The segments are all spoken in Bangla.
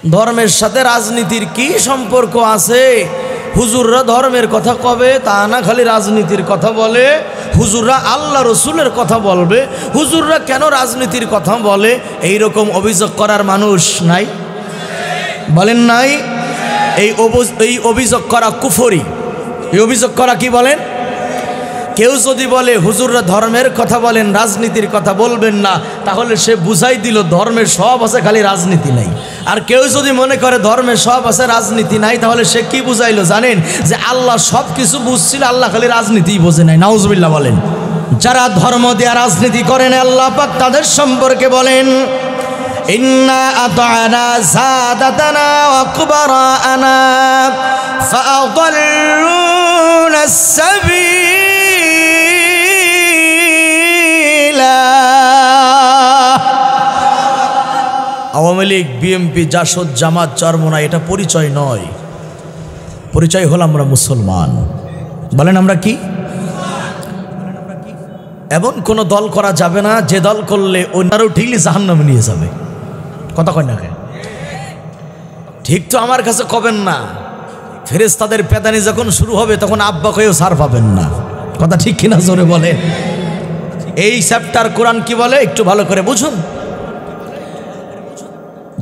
ধর্মের সাথে রাজনীতির কি সম্পর্ক আছে? হুজুররা ধর্মের কথা কবে, তা না খালি রাজনীতির কথা বলে। হুজুররা আল্লাহ রসুলের কথা বলবে, হুজুররা কেন রাজনীতির কথা বলে? এই রকম অভিযোগ করার মানুষ নাই? বলেন নাই? এই অভিযোগ করা কুফরি। এই অভিযোগ করা কি বলেন? কেউ যদি বলে হুজুররা ধর্মের কথা বলেন, রাজনীতির কথা বলবেন না, তাহলে সে বুঝাই দিল ধর্মের সব আছে, খালি রাজনীতি নাই। আর কেউ যদি মনে করে ধর্মের সব আছে, রাজনীতি নাই, তাহলে সে কি বুঝাইলো জানেন? যে আল্লাহ সব কিছু বুঝছিল, আল্লাহ খালি রাজনীতিই বোঝে নাই। নাউজুবিল্লাহ বলেন। যারা ধর্ম দিয়ে রাজনীতি করেন আল্লাহ পাক তাদের সম্পর্কে বলেন, ইন্না আতা'না সাদাতানা ওয়া কুবারানা ফাআদাল্লুনা আস-সাবিলা। আওয়ামী লীগ, বিএনপি, জাসদ, জামাত, চরমোনা এটা পরিচয় নয়। পরিচয় হল আমরা মুসলমান। বলেন আমরা কি? এমন কোন দল করা যাবে না যে দল করলে অন্যরাও ঠিকই জাহান্নামে নিয়ে যাবে। কথা কয় না কেন? ঠিক তো আমার কাছে কবেন না। ফেরেশতাদের পেদানি যখন শুরু হবে তখন আব্বা কয়েও ছাড় পাবেন না। কথা ঠিক কিনা জোরে বলেন। এই চ্যাপ্টার কোরআন কি বলে একটু ভালো করে বুঝুন।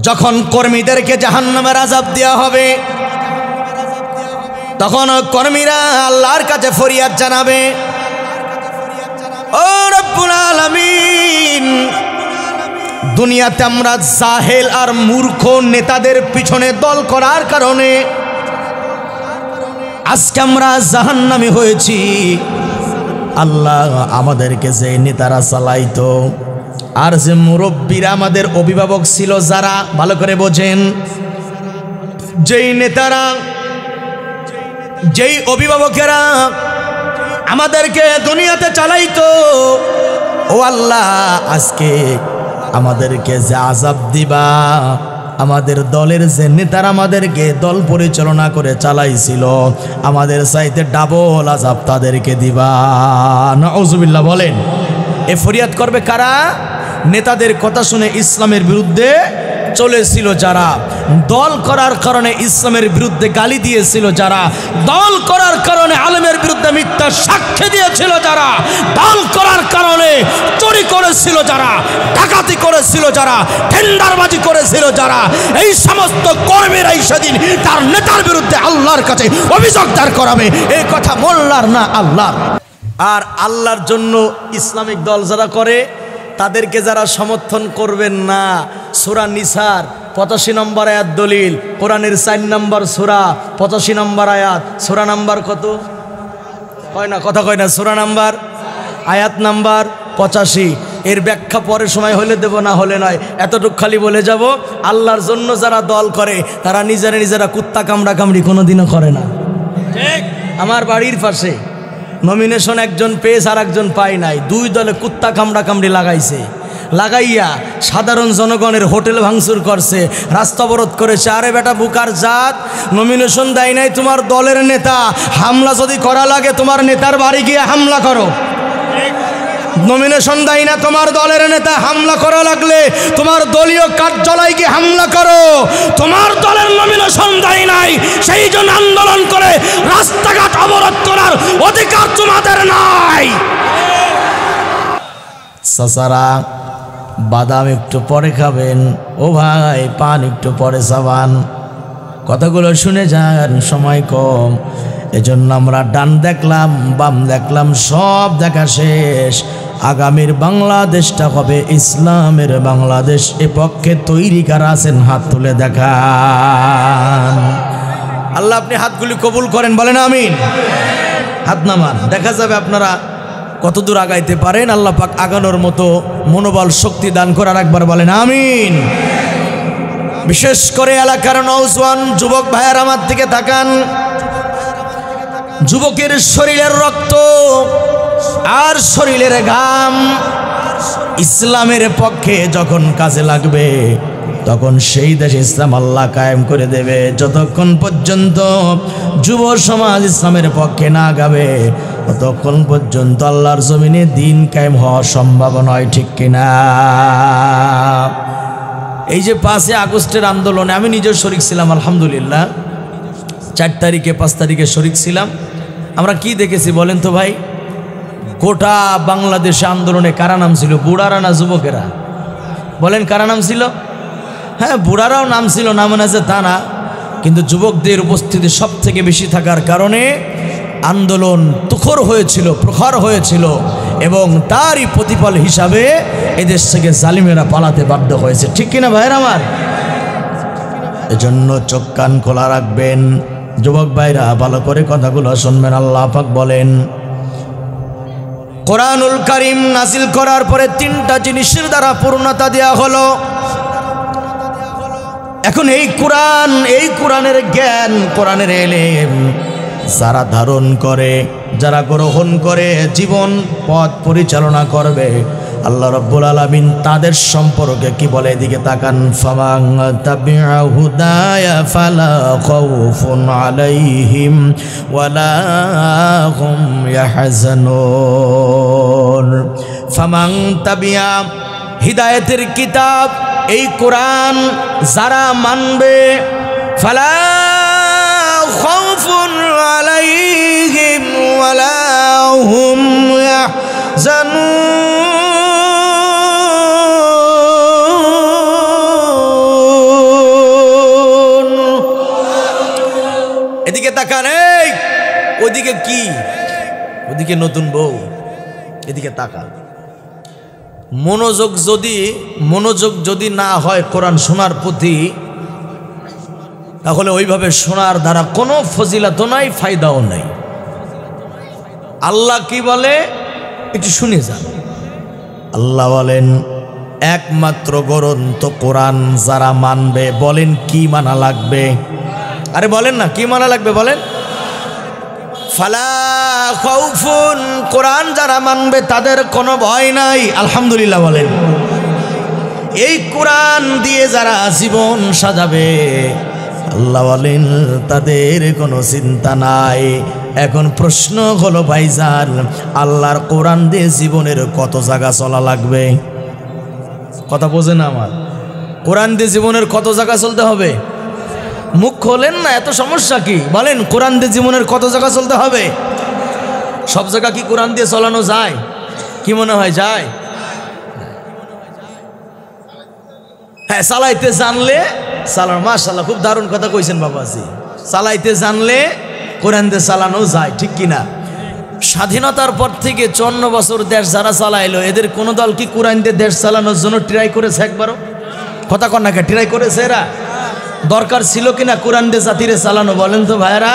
যখন কর্মীদেরকে জাহান্নামের আযাব দেওয়া হবে তখন কর্মীরা আল্লাহর কাছে ফরিয়াদ জানাবে, ও রব্বুল আলামিন, দুনিয়াতে আমরা জাহেল আর মূর্খ নেতাদের পিছনে দল করার কারণে আজকে আমরা জাহান্নামী হয়েছি। আল্লাহ, আমাদেরকে যে নেতারা চালাইতো আর যে মুরব্বীরা আমাদের অভিভাবক ছিল, যারা ভালো করে বোঝেন, যেই নেতারা, যেই অভিভাবকেরা আমাদেরকে দুনিয়াতে চালাইতো, ও আল্লাহ, আজকে আমাদেরকে যে আযাব দিবা, আমাদের দলের যে নেতারা আমাদেরকে দল পরিচালনা করে চালাইছিল, আমাদের চাইতে ডাবল আযাব তাদেরকে দিবা। নাউজুবিল্লাহ বলেন। এ ফরিয়াদ করবে কারা? নেতাদের কথা শুনে ইসলামের বিরুদ্ধে চলেছিল যারা, দল করার কারণে ইসলামের বিরুদ্ধে গালি দিয়েছিল যারা, দল করার কারণে আলেমের বিরুদ্ধে মিথ্যা সাক্ষ্য দিয়েছিল যারা, দল করার কারণে চুরি করেছিল যারা, ডাকাতি করেছিল যারা, টেন্ডারবাজি করেছিল যারা, এই সমস্ত কর্মীরাই সেদিন তার নেতার বিরুদ্ধে আল্লাহর কাছে অভিযোগ দায়ের করাবে। এই কথা মোল্লার না, আল্লাহর। আর আল্লাহর জন্য ইসলামিক দল যারা করে তাদেরকে যারা সমর্থন করবেন না, সূরা নিসার 85 নম্বর আয়াত দলিল, কোরআনের 4 নম্বর সূরা 85 নম্বর আয়াত, সূরা নাম্বার কত কয় না, কথা কয় না, সূরা নাম্বার আয়াত নাম্বার 85। এর ব্যাখ্যা পরে সময় হলে দেব, না হলে নয়। এতটুকু খালি বলে যাব, আল্লাহর জন্য যারা দল করে তারা নিজেরা কুত্তা কামড়া কামড়ি কোনোদিনও করে না। ঠিক, আমার বাড়ির পাশে নমিনেশন একজন পেয়েছে আর একজন পায় নাই, দুই দলে কুত্তা কামড়া কামড়ি লাগাইছে। লাগাইয়া সাধারণ জনগণের হোটেল ভাঙচুর করছে, রাস্তা অবরোধ করেছে। আরে বেটা বুকার জাত, নমিনেশন দেয় নাই তোমার দলের নেতা, হামলা যদি করা লাগে তোমার নেতার বাড়ি গিয়ে হামলা করো। নমিনেশন দেয় না তোমার দলের নেতা, হামলা করা লাগলে তোমার দলীয় কার্যালয়ে গিয়ে হামলা করো। তোমার দলের নমিনেশন দেয় নাই, সেই জন্য আন্দোলন করে রাস্তাঘাট অবরোধ করার অধিকার তোমাদের নাই। চাচারা, বাদাম একটু পরে খাবেন, ও ভাই পান একটু পরে চাবান। কথাগুলো শুনে যান, সময় কম, এজন্য আমরা ডান দেখলাম, বাম দেখলাম, সব দেখা শেষ। আগামীর বাংলাদেশটা হবে ইসলামের বাংলাদেশ। এ পক্ষে তৈরি কারা আছেন? হাত তুলে দেখান। আল্লাহ আপনি হাতগুলি কবুল করেন, বলেন আমিন। হাত নামান, দেখা যাবে আপনারা কতদূর আগাইতে পারেন। আল্লাহ পাক আগানোর মতো মনোবল শক্তি দান করার, একবার বলেন আমিন। বিশেষ করে এলাকার নওজোয়ান যুবক ভাইয়ার আমার দিকে তাকান। যুবকের শরীরের রক্ত আর শরীরের ঘাম ইসলামের পক্ষে যখন কাজে লাগবে, তখন সেই দেশে ইসলাম আল্লাহ কায়েম করে দেবে। যতক্ষণ পর্যন্ত যুব সমাজ ইসলামের পক্ষে না গাবে, ততক্ষণ পর্যন্ত আল্লাহর জমিনে দিন কায়েম হওয়া সম্ভব নয়। ঠিক কিনা? এই যে 5 আগস্টের আন্দোলনে আমি নিজেও শরিক ছিলাম, আলহামদুলিল্লাহ। 4 তারিখে 5 তারিখে শরিক ছিলাম। আমরা কি দেখেছি বলেন তো ভাই? গোটা বাংলাদেশে আন্দোলনে কারা নাম ছিল? বুড়ারা না যুবকেরা? বলেন কারা নাম ছিল? হ্যাঁ, বুড়ারাও নাম ছিল, না মনে আছে তা না, কিন্তু যুবকদের উপস্থিতি সব থেকে বেশি থাকার কারণে আন্দোলন তুখর হয়েছিল, প্রখর হয়েছিল, এবং তারই প্রতিফল হিসাবে এদেশ থেকে জালিমেরা পালাতে বাধ্য হয়েছে। ঠিক কিনা ভাইয়ের আমার? এজন্য চোখ কান খোলা রাখবেন। যুবক ভাইরা ভালো করে কথাগুলো শুনবেন। আল্লাহ পাক বলেন, কোরআনুল কারীম নাজিল করার পরে 3টা জিনিসের দ্বারা পূর্ণতা দেয়া হলো। এখন এই কোরআনের জ্ঞান, কোরআনের এলেম যারা ধারণ করে, যারা গ্রহণ করে, জীবন পথ পরিচালনা করবে, আল্লাহ রাব্বুল আলামিন তাদের সম্পর্কে কি বলে? এদিকে তাকান। ফামান তাবিআ হুদায়া ফালা খাউফুন আলাইহিম ওয়ালা হুম ইয়াহজানুন। ফামান তাবিআ, হিদায়াতের কিতাব এই কোরআন যারা মানবে, ফালা খাউফুন আলাইহিম ওয়ালা হুম ইয়াহজানুন। এদিকে তাকান। এই ওদিকে কি? ওদিকে নতুন বউ, এদিকে তাকান। মনোযোগ যদি না হয় কোরআন শোনার প্রতি, তাহলে ওইভাবে শোনার দ্বারা কোনো ফজিলাতও নাই, ফায়দাও নাই। আল্লাহ কি বলে একটু শুনে যান। আল্লাহ বলেন, একমাত্র গ্রন্থ কোরআন যারা মানবে, বলেন কি মানা লাগবে? আরে বলেন না, কি মানা লাগবে বলেন? ফালা খাউফুন, কোরআন যারা মানবে তাদের কোনো ভয় নাই। আলহামদুলিল্লাহ বলেন। এই কোরআন দিয়ে যারা জীবন সাজাবে, আল্লাহ বলেন তাদের কোনো চিন্তা নাই। এখন প্রশ্ন হলো ভাইজান, আল্লাহর কোরআন দিয়ে জীবনের কত জায়গা চলা লাগবে? কথা বোঝেন আমার? কোরআন দিয়ে জীবনের কত জায়গা চলতে হবে? মুখ খোলেন না, এত সমস্যা কি? বলেন কোরআন দিয়ে জীবনের কত জায়গা চলতে হবে? সব জায়গা কি কোরআন দিয়ে চলানো যায়? কি মনে হয় যায়? হ্যাঁ, চালাইতে জানলে চালানো। মাশাআল্লাহ, খুব দারুণ কথা কইছেন বাবাজি। চালাইতে জানলে কোরআন দিয়ে চালানো যায়, ঠিক কিনা? স্বাধীনতার পর থেকে 54 বছর দেশ যারা চালাইলো, এদের কোন দল কি কোরআন দিয়ে দেশ চালানোর জন্য ট্রাই করেছে একবারও? কথা কন না কে? ট্রাই করেছে এরা? দরকার ছিল কিনা কোরআন দিয়ে জাতিরে চালানো? বলেন তো ভাইরা।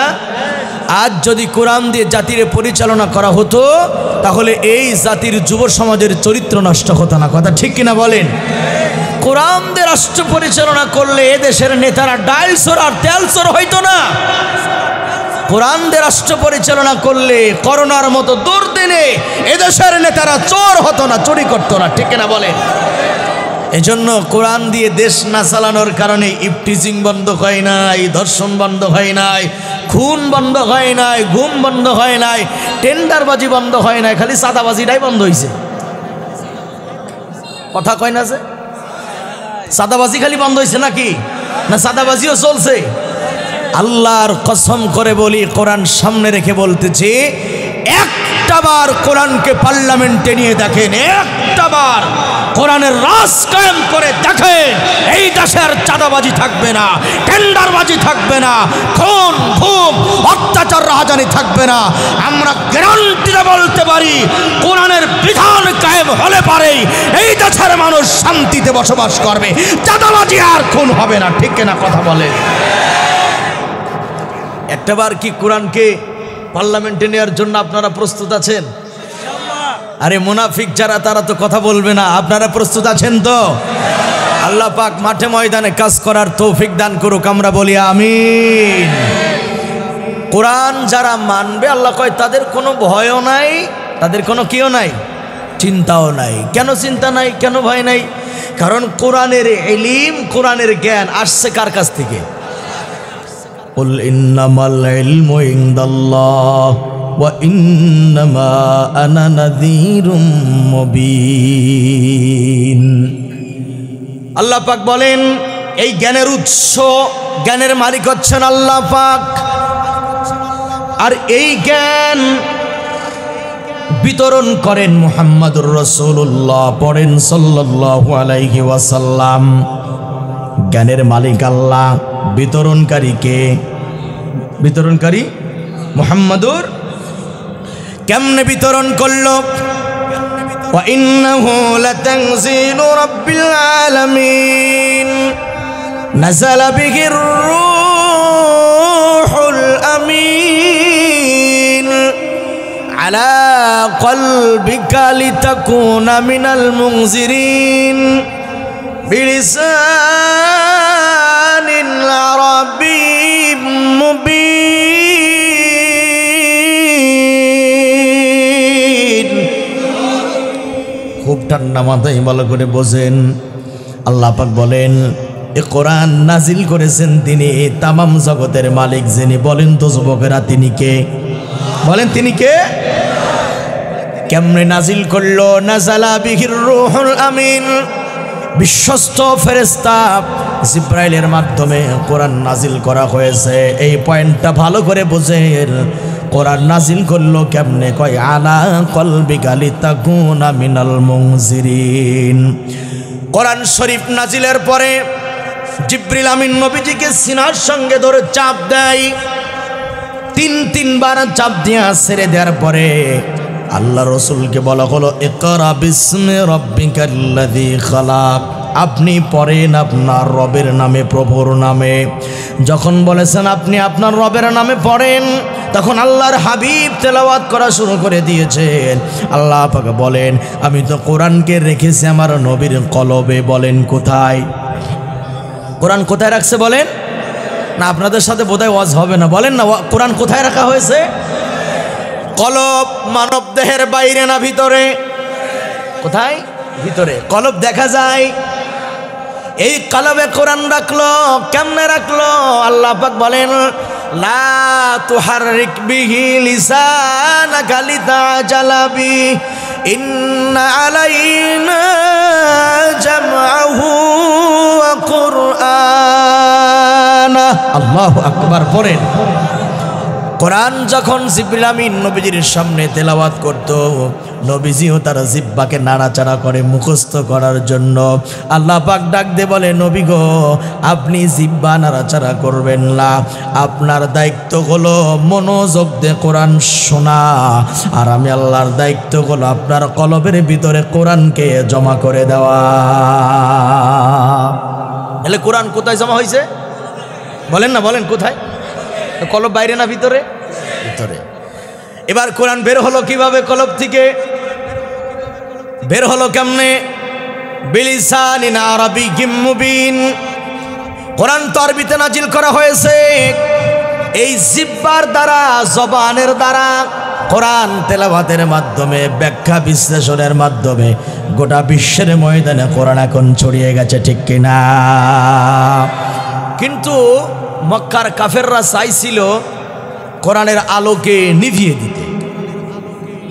আজ যদি কোরআন দিয়ে জাতিরে পরিচালনা করা হতো, তাহলে এই জাতির যুব সমাজের চরিত্র নষ্ট হতো না। কথা ঠিক কিনা বলেন? কোরআন দিয়ে রাষ্ট্র পরিচালনা করলে এদেশের নেতারা ডাইলসর আর তেলসর হইতো না। কোরআন দিয়ে রাষ্ট্র পরিচালনা করলে করোনার মতো দুর্দিনে এদেশের নেতারা চোর হতো না, চুরি করতো না। ঠিক কিনা বলেন? এজন্য কোরআন দিয়ে দেশ না চালানোর কারণে ইফটিজিং বন্ধ হয় নাই, ধর্ষণ বন্ধ হয় নাই, খুন বন্ধ হয় নাই, গুম বন্ধ হয় নাই, টেন্ডারবাজি বন্ধ হয় নাই, খালি সাদাবাজিটাই বন্ধ হয়েছে। কথা কয় না যে সাদাবাজি খালি বন্ধ হয়েছে নাকি? না সাদাবাজিও চলছে? আল্লাহর কসম করে বলি, কোরআন সামনে রেখে বলতেছি, একটাবার কোরআনকে পার্লামেন্টে নিয়ে দেখেন, একটাবার কোরআনের রাজ কায়েম করে দেখেন, এই দেশের চাঁদাবাজি থাকবে না, টেন্ডারবাজি থাকবে না, খুন ঘুম অত্যাচার রাহাজানি থাকবে না। আমরা গ্যারান্টিতে বলতে পারি, কোরআনের বিধান কায়েম হলে পারে এই দেশের মানুষ শান্তিতে বসবাস করবে, চাঁদাবাজি আর খুন হবে না। ঠিক না কথা বলে? একটাবার কি কোরআনকে পার্লামেন্টে নেওয়ার জন্য আপনারা প্রস্তুত আছেন? আরে মুনাফিক যারা, তারা তো কথা বলবে না। আপনারা প্রস্তুত আছেন তো? আল্লাহ পাক মাঠে ময়দানে কাজ করার তৌফিক দান করুক, আমরা বলি আমিন। কোরআন যারা মানবে, আল্লাহ কয় তাদের কোনো ভয়ও নাই, তাদের কোনো কিও নাই, চিন্তাও নাই। কেন চিন্তা নাই, কেন ভয় নাই? কারণ কোরআনের ইলম, কোরআনের জ্ঞান আসছে কার কাছ থেকে? কুল ইন্নামাল ইলমু ইনদাল্লাহ ওয়া ইন্নামা আনা নাযীরুম মুবিন। আল্লাহ পাক বলেন এই জ্ঞানের উৎস, জ্ঞানের মালিক হচ্ছেন আল্লাহ পাক। আর এই জ্ঞান বিতরণ করেন মুহাম্মাদুর রাসূলুল্লাহ, পড়েন সাল্লাল্লাহু আলাইহি ওয়াসাল্লাম। জ্ঞানের মালিক আল্লাহ, বিতরণকারী কে? বিতরণকারী মুহাম্মাদুর। কেমনে বিতরণ করলো? ওয়া ইন্নাহু লাতানজিলু রাব্বিল আলামিন নাযালা বিহির রূহুল আমিন আলা কলবিকা লিতাকুনা মিনাল মুনজিরিন বিলিসানিন আরাবিয়্যিম মুবিন। খুব ঠান্ডা মাথায় ভালো করে বোঝেন। আল্লাহ পাক বলেন এ কোরআন নাজিল করেছেন তিনি, তামাম জগতের মালিক যিনি। বলেন তো যুবকেরা তিনি কে? বলেন তিনি কে? কেমনে নাজিল করলো? নাযালা বিহির রূহুল আমিন, বিশ্বস্ত ফেরেশতা জিবরাইলের মাধ্যমে কোরআন নাজিল করা হয়েছে। এই পয়েন্টটা ভালো করে বুঝেন। কোরআন নাজিল করলো কেমনে? কয় আলা কলবিকা লিতাকুনা মিনাল মুনজিরিন। কোরআন শরীফ নাজিলের পরে জিবরিল আমিন নবীজিকে সিনার সঙ্গে ধরে চাপ দেয়। তিনবার চাপ দিয়া ছেড়ে দেওয়ার পরে আল্লাহ রসুলকে বলা হলো ইকরা বিসমি রাব্বিকাল্লাযী খালাক, আপনি পড়েন আপনার রবের নামে, প্রভুর নামে। যখন বলেছেন আপনি আপনার রবের নামে পড়েন, তখন আল্লাহর হাবিব তেলাওয়াত করা শুরু করে দিয়েছেন। আল্লাহ পাক বলেন আমি তো কোরআনকে রেখেছি আমার নবীর কলবে। বলেন কোথায়? কোরআন কোথায় রাখছে বলেন? না আপনাদের সাথে বোধহয় ওয়াজ হবে না, বলেন না কোরআন কোথায় রাখা হয়েছে? কলব। মানব দেহের বাইরে না ভিতরে? কোথায়? ভিতরে। কলব দেখা যায়। এই কলবে কোরআন রাখলো। কেমনে রাখলো? আল্লাহ পাক বলেন লা তুহাররিক বিহি লিসানাকা লিতাজালা বি ইন্না আলাইনা জামআহু ওয়া কুরআনা। আল্লাহু আকবার। পড়েন। কোরআন যখন জিবরিল আমিন নবীজির সামনে তেলাওয়াত করত, নবীজিও তার জিহ্বাকে নাড়াচাড়া করে মুখস্থ করার জন্য। আল্লাহ পাক ডাক দিয়ে বলে নবী গো, আপনি জিহ্বা নাড়াচাড়া করবেন না, আপনার দায়িত্ব হলো মনোযোগ দিয়ে কোরআন শোনা। আর আমি আল্লাহর দায়িত্ব হলো আপনার কলবের ভিতরে কোরআনকে জমা করে দেওয়া। তাহলে কোরআন কোথায় জমা হয়েছে বলেন না? বলেন কোথায়? কলব বাইরে না ভিতরে? ভিতরে। এবার কোরআন বের হলো কিভাবে? কলব থেকে বের হলো কেমনে? বিলিসানিন আরাবিয়্যিম মুবিন। কোরআন তো আরবিতে নাজিল করা হয়েছে। এই জিহ্বার দ্বারা, জবানের দ্বারা কোরআন তেলাওয়াতের মাধ্যমে, ব্যাখ্যা বিশ্লেষণের মাধ্যমে গোটা বিশ্বের ময়দানে কোরআন এখন ছড়িয়ে গেছে, ঠিক কিনা? কিন্তু মক্কার কাফেররা চাইছিল কোরআনের আলোকে নিভিয়ে দিতে,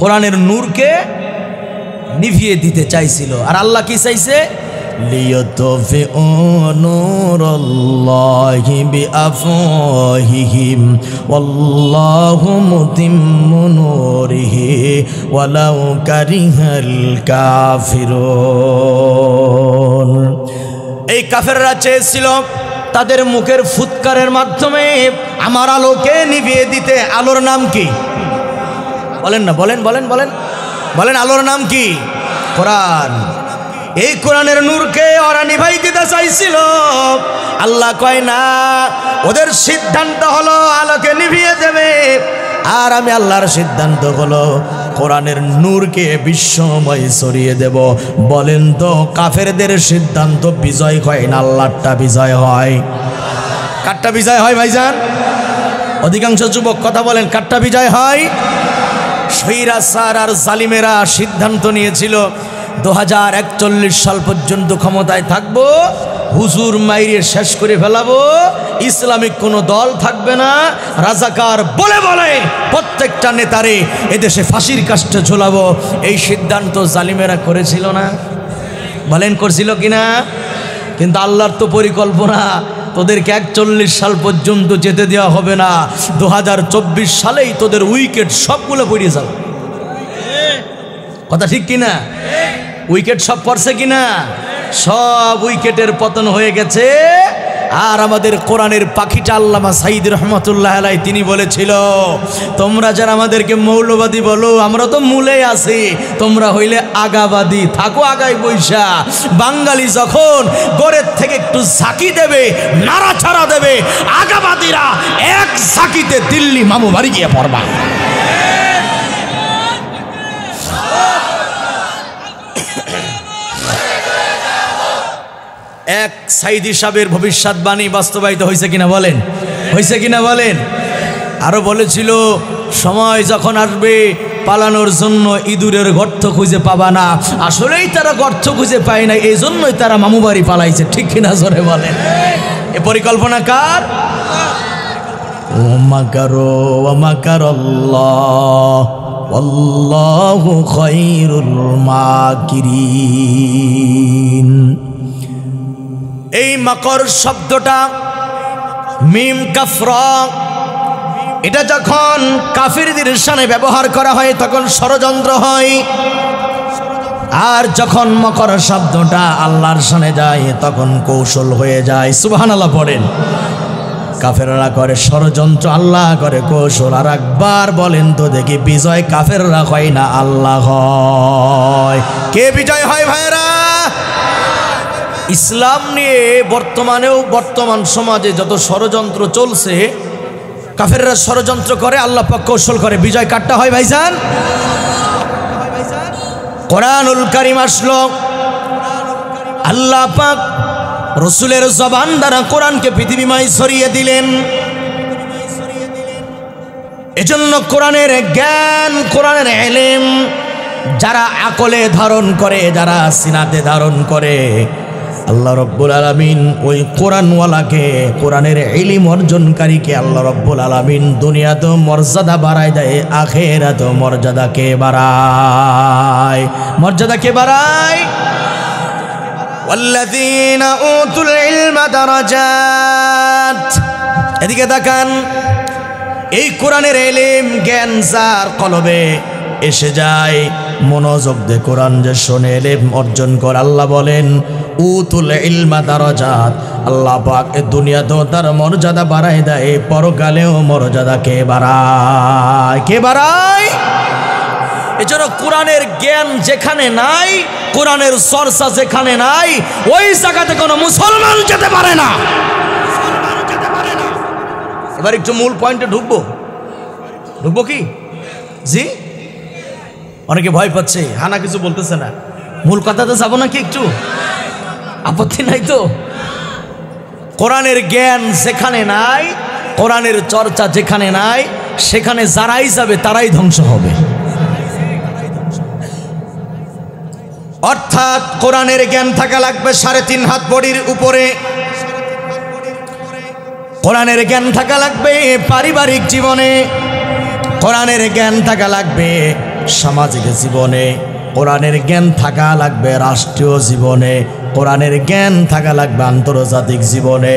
কোরআনের নূরকে নিভিয়ে দিতে চাইছিল। আর আল্লাহ কি চাইছে? লিয়ুতফিউ নূরাল্লাহি বিআফওয়াহিহিম ওয়াল্লাহু মুতিম্মু নূরিহি ওয়ালাউ কারিহাল কাফিরুন। এই কাফেররা চেয়েছিল তাদের মুখের ফুৎকারের মাধ্যমে আমার আলোকে নিভিয়ে দিতে। আলোর নাম কি? বলেন না, বলেন বলেন বলেন বলেন। আলোর নাম কি? কোরআন। এই কোরআনের নূরকে ওরা নিভাই দিতে চাইছিল। আল্লাহ কয় না, ওদের সিদ্ধান্ত হলো আলোকে নিভিয়ে দেবে, আর আমি আল্লাহর সিদ্ধান্ত হলো কোরআনের নূরকে বিশ্বময় ছড়িয়ে দেব। বলেন তো কাফেরদের সিদ্ধান্ত বিজয় হয় না আল্লাহরটা বিজয় হয়? কারটা বিজয় হয় ভাইজান? অধিকাংশ যুবক কথা বলেন, কারটা বিজয় হয়? স্বৈরাচার আর জালিমেরা সিদ্ধান্ত নিয়েছিল 2041 সাল পর্যন্ত ক্ষমতায় থাকবো, হুজুর মাইরে শেষ করে ফেলাবো, ইসলামিক কোনো দল থাকবে না, রাজাকার বলে বলে প্রত্যেকটা নেতারে এদেশে ফাঁসির কাস্টে ঝোলাবো। এই সিদ্ধান্ত জালিমেরা করেছিল না? বলেন করছিল কিনা? কিন্তু আল্লাহর তো পরিকল্পনা তোদেরকে 41 সাল পর্যন্ত যেতে দেওয়া হবে না। 2024 সালেই তোদের উইকেট সবগুলো পড়িয়ে যাবে। কথা ঠিক কিনা? উইকেট সব পড়ছে কিনা? সব উইকেটের পতন হয়ে গেছে। আর আমাদের কোরআনের পাখিটা আল্লামা সাঈদী রহমাতুল্লাহ আলাইহি তিনি বলেছিল, তোমরা যারা আমাদেরকে মৌলবাদী বলো, আমরা তো মূলে আছি, তোমরা হইলে আগাবাদী, থাকো আগায় বৈশা। বাঙালি যখন গোরের থেকে একটু ঝাঁকি দেবে, নাড়াচাড়া দেবে, আগাবাদীরা এক ঝাঁকিতে দিল্লি মামু বাড়ি গিয়ে পড়বা। এক সাঈদী সাহেবের ভবিষ্যৎবাণী বাস্তবায়িত হয়েছে কিনা বলেন? হয়েছে কিনা বলেন? আরো বলেছিল, সময় যখন আসবে পালানোর জন্য ইঁদুরের গর্ত খুঁজে পাবা না। আসলেই তারা গর্ত খুঁজে পায় না, এই জন্যই তারা মামু বাড়ি পালাইছে। ঠিক কিনা জোরে বলেন? এ পরিকল্পনা কার? ওমাকারো ওমাকারাল্লাহ আল্লাহু খায়রুল মাকিরিন। এই মাকর শব্দটা মিম কাফরা, এটা যখন কাফিরদের শানে ব্যবহার করা হয় তখন ষড়যন্ত্র হয়। আর যখন মকর শব্দটা আল্লাহর শানে যায় তখন কৌশল হয়ে যায়। সুবহানাল্লাহ পড়েন। কাফেররা করে ষড়যন্ত্র, আল্লাহ করে কৌশল। আর একবার বলেন তো দেখি, বিজয় কাফেররা হয় না আল্লাহ হয়? কে বিজয় হয় ভাইরা? ইসলাম নিয়ে বর্তমানেও বর্তমান সমাজে যত ষড়যন্ত্র চলছে, কাফেররা ষড়যন্ত্র করে, আল্লাহ পাক কৌশল করে। বিজয় কাটটা হয় ভাইজান? কোরআনুল কারীম আসলো, আল্লাহ পাক রসুলের জবান দ্বারা কোরআনকে পৃথিবীময় ছড়িয়ে দিলেন। এজন্য কোরআনের জ্ঞান, কোরআনের ইলম যারা আকলে ধারণ করে, যারা সিনাতে ধারণ করে, আল্লাহ রব্বুল আলামিন ওই কোরআনওয়ালাকে, কোরআনের ইলম অর্জনকারীকে আল্লাহ রব্বুল আলামিন দুনিয়াতেও মর্যাদা বাড়ায় দেয়, আখিরাতেও মর্যাদাকে বাড়ায়। মর্যাদাকে বাড়ায়। ওয়াল্লাযীনা উতুল ইলমা দারাজাত। এদিকে তাকান, এই কোরআনের ইলম জ্ঞান যার কলবে এসে যায়, মনোযোগ দিয়ে কোরআন যে শোনে, ইলম অর্জন করে, আল্লাহ বলেন উতুল ইলমা দারাজাত। আল্লাহ পাক এই দুনিয়াতেও তার মর্যাদা বাড়ায় দেয়, পরকালেও মর্যাদাকে বাড়ায়। কে বাড়ায়? এজন্য কোরআনের জ্ঞান যেখানে নাই, কোরআনের চর্চা যেখানে নাই, ওই জায়গাতে কোনো মুসলমান যেতে পারে না। এবার একটু মূল পয়েন্টে ঢুকবো। ঢুকবো কি? জি, অনেকে ভয় পাচ্ছে, হানা কিছু বলতেছে না। মূল কথাতে যাবো নাকি? একটু আপত্তি নাই তো? কোরআনের জ্ঞান যেখানে নাই, কোরআনের চর্চা যেখানে নাই, সেখানে যারাই যাবে তারাই ধ্বংস হবে। অর্থাৎ কোরআনের জ্ঞান থাকা লাগবে 3.5 হাত বডির উপরে। কোরআনের জ্ঞান থাকা লাগবে পারিবারিক জীবনে, কোরআনের জ্ঞান থাকা লাগবে সামাজিক জীবনে, কোরআনের জ্ঞান থাকা লাগবে রাষ্ট্রীয় জীবনে, কোরআনের জ্ঞান থাকা লাগবে আন্তর্জাতিক জীবনে।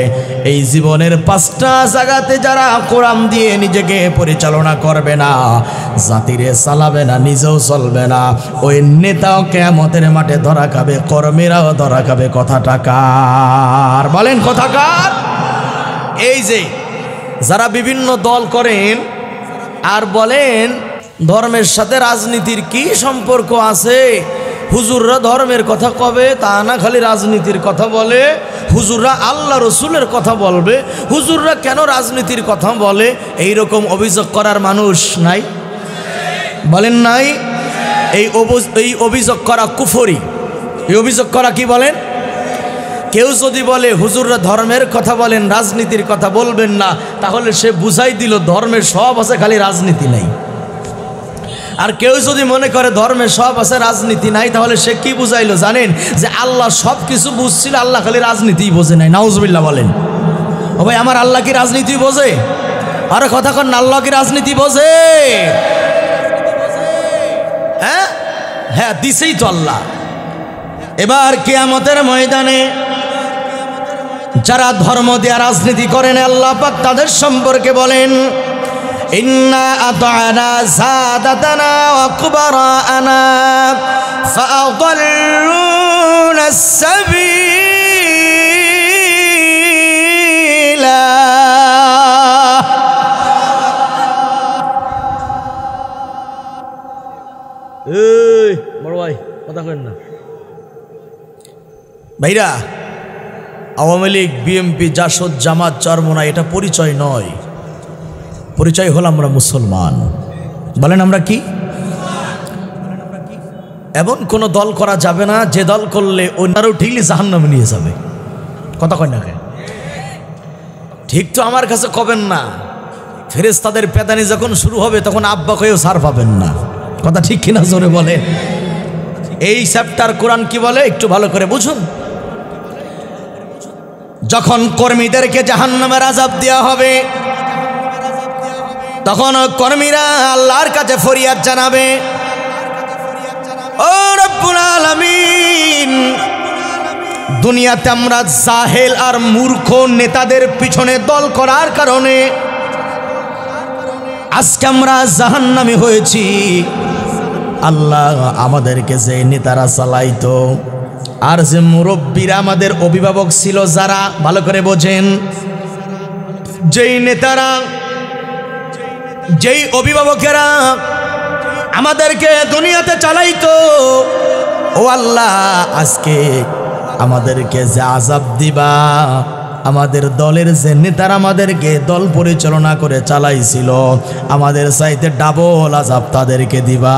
এই জীবনের 5টা জায়গাতে যারা কোরআন দিয়ে নিজেকে পরিচালনা করবে না, জাতিরে চালাবে না, নিজেও চলবে না, ওই নেতাও কিয়ামতের মাঠে ধরা খাবে, কর্মীরাও ধরা খাবে। কথাটা কার? বলেন কথা কার? এই যে যারা বিভিন্ন দল করেন আর বলেন ধর্মের সাথে রাজনীতির কি সম্পর্ক আছে, হুজুররা ধর্মের কথা কবে, তা না খালি রাজনীতির কথা বলে। হুজুররা আল্লাহ রসুলের কথা বলবে, হুজুররা কেন রাজনীতির কথা বলে? এই রকম অভিযোগ করার মানুষ নাই? বলেন নাই? এই অভিযোগ করা কুফরি। এই অভিযোগ করা কি বলেন? কেউ যদি বলে হুজুররা ধর্মের কথা বলেন, রাজনীতির কথা বলবেন না, তাহলে সে বুঝাই দিল ধর্মের সব আছে, খালি রাজনীতি নাই। আর কেউ যদি মনে করে ধর্মে সব আছে, রাজনীতি নাই, তাহলে সে কি বুঝাইলো জানেন? যে আল্লাহ সব কিছু বুঝছিল, আল্লাহ খালি রাজনীতি বোঝে নাই। নাউজুবিল্লাহ বলেন। ও ভাই, আমার আল্লাহ কি রাজনীতি বোঝে? আরে কথা কন, আল্লাহ কি রাজনীতি বোঝে? হ্যাঁ হ্যাঁ, দিছেই তো আল্লাহ। এবার কিয়ামতের ময়দানে যারা ধর্ম দিয়ে রাজনীতি করেন আল্লাহ পাক তাদের সম্পর্কে বলেন, ইন্না আতানা সাদাতানা ওয়া কুবারানা ফাআদাল্লুনা সাবিলা। এই বড় ভাই কথা কইন না ভাইরা। আওয়ামী লীগ, বিএনপি, জাসদ, জামাত, চরমোনা এটা পরিচয় নয়। পরিচয় হল আমরা মুসলমান। বলেন আমরা কি? এমন কোন দল করা যাবে না যে দল করলে অন্যরাও ঠিকই জাহান্নামে নিয়ে যাবে। কথা কয় না কেন? ঠিক তো আমার কাছে কবেন না। ফেরেশতাদের পেদানি যখন শুরু হবে তখন আব্বা কয়েও ছাড় পাবেন না। কথা ঠিক কিনা জোরে বলেন। এই চ্যাপ্টার কোরআন কি বলে একটু ভালো করে বুঝুন। যখন কর্মীদেরকে জাহান্নামের আযাব দেওয়া হবে তখন কর্মীরা আল্লাহর কাছে ফরিয়াদ জানাবে, ও রব্বুল আলামিন, দুনিয়াতে আমরা জাহেল আর মূর্খ নেতাদের পিছনে দল করার কারণে আজকে আমরা জাহান্নামী হয়েছি। আল্লাহ, আমাদেরকে যে নেতারা চালাইতো আর যে মুরব্বীরা আমাদের অভিভাবক ছিল, যারা ভালো করে বোঝেন, যেই নেতারা, যেই অভিভাবকেরা আমাদেরকে দুনিয়াতে চালাইতো, ও আল্লাহ, আজকে আমাদেরকে যে আযাব দিবা, আমাদের দলের যে নেতারা আমাদেরকে দল পরিচালনা করে চালাইছিল, আমাদের চাইতে ডাবল আযাব তাদেরকে দিবা।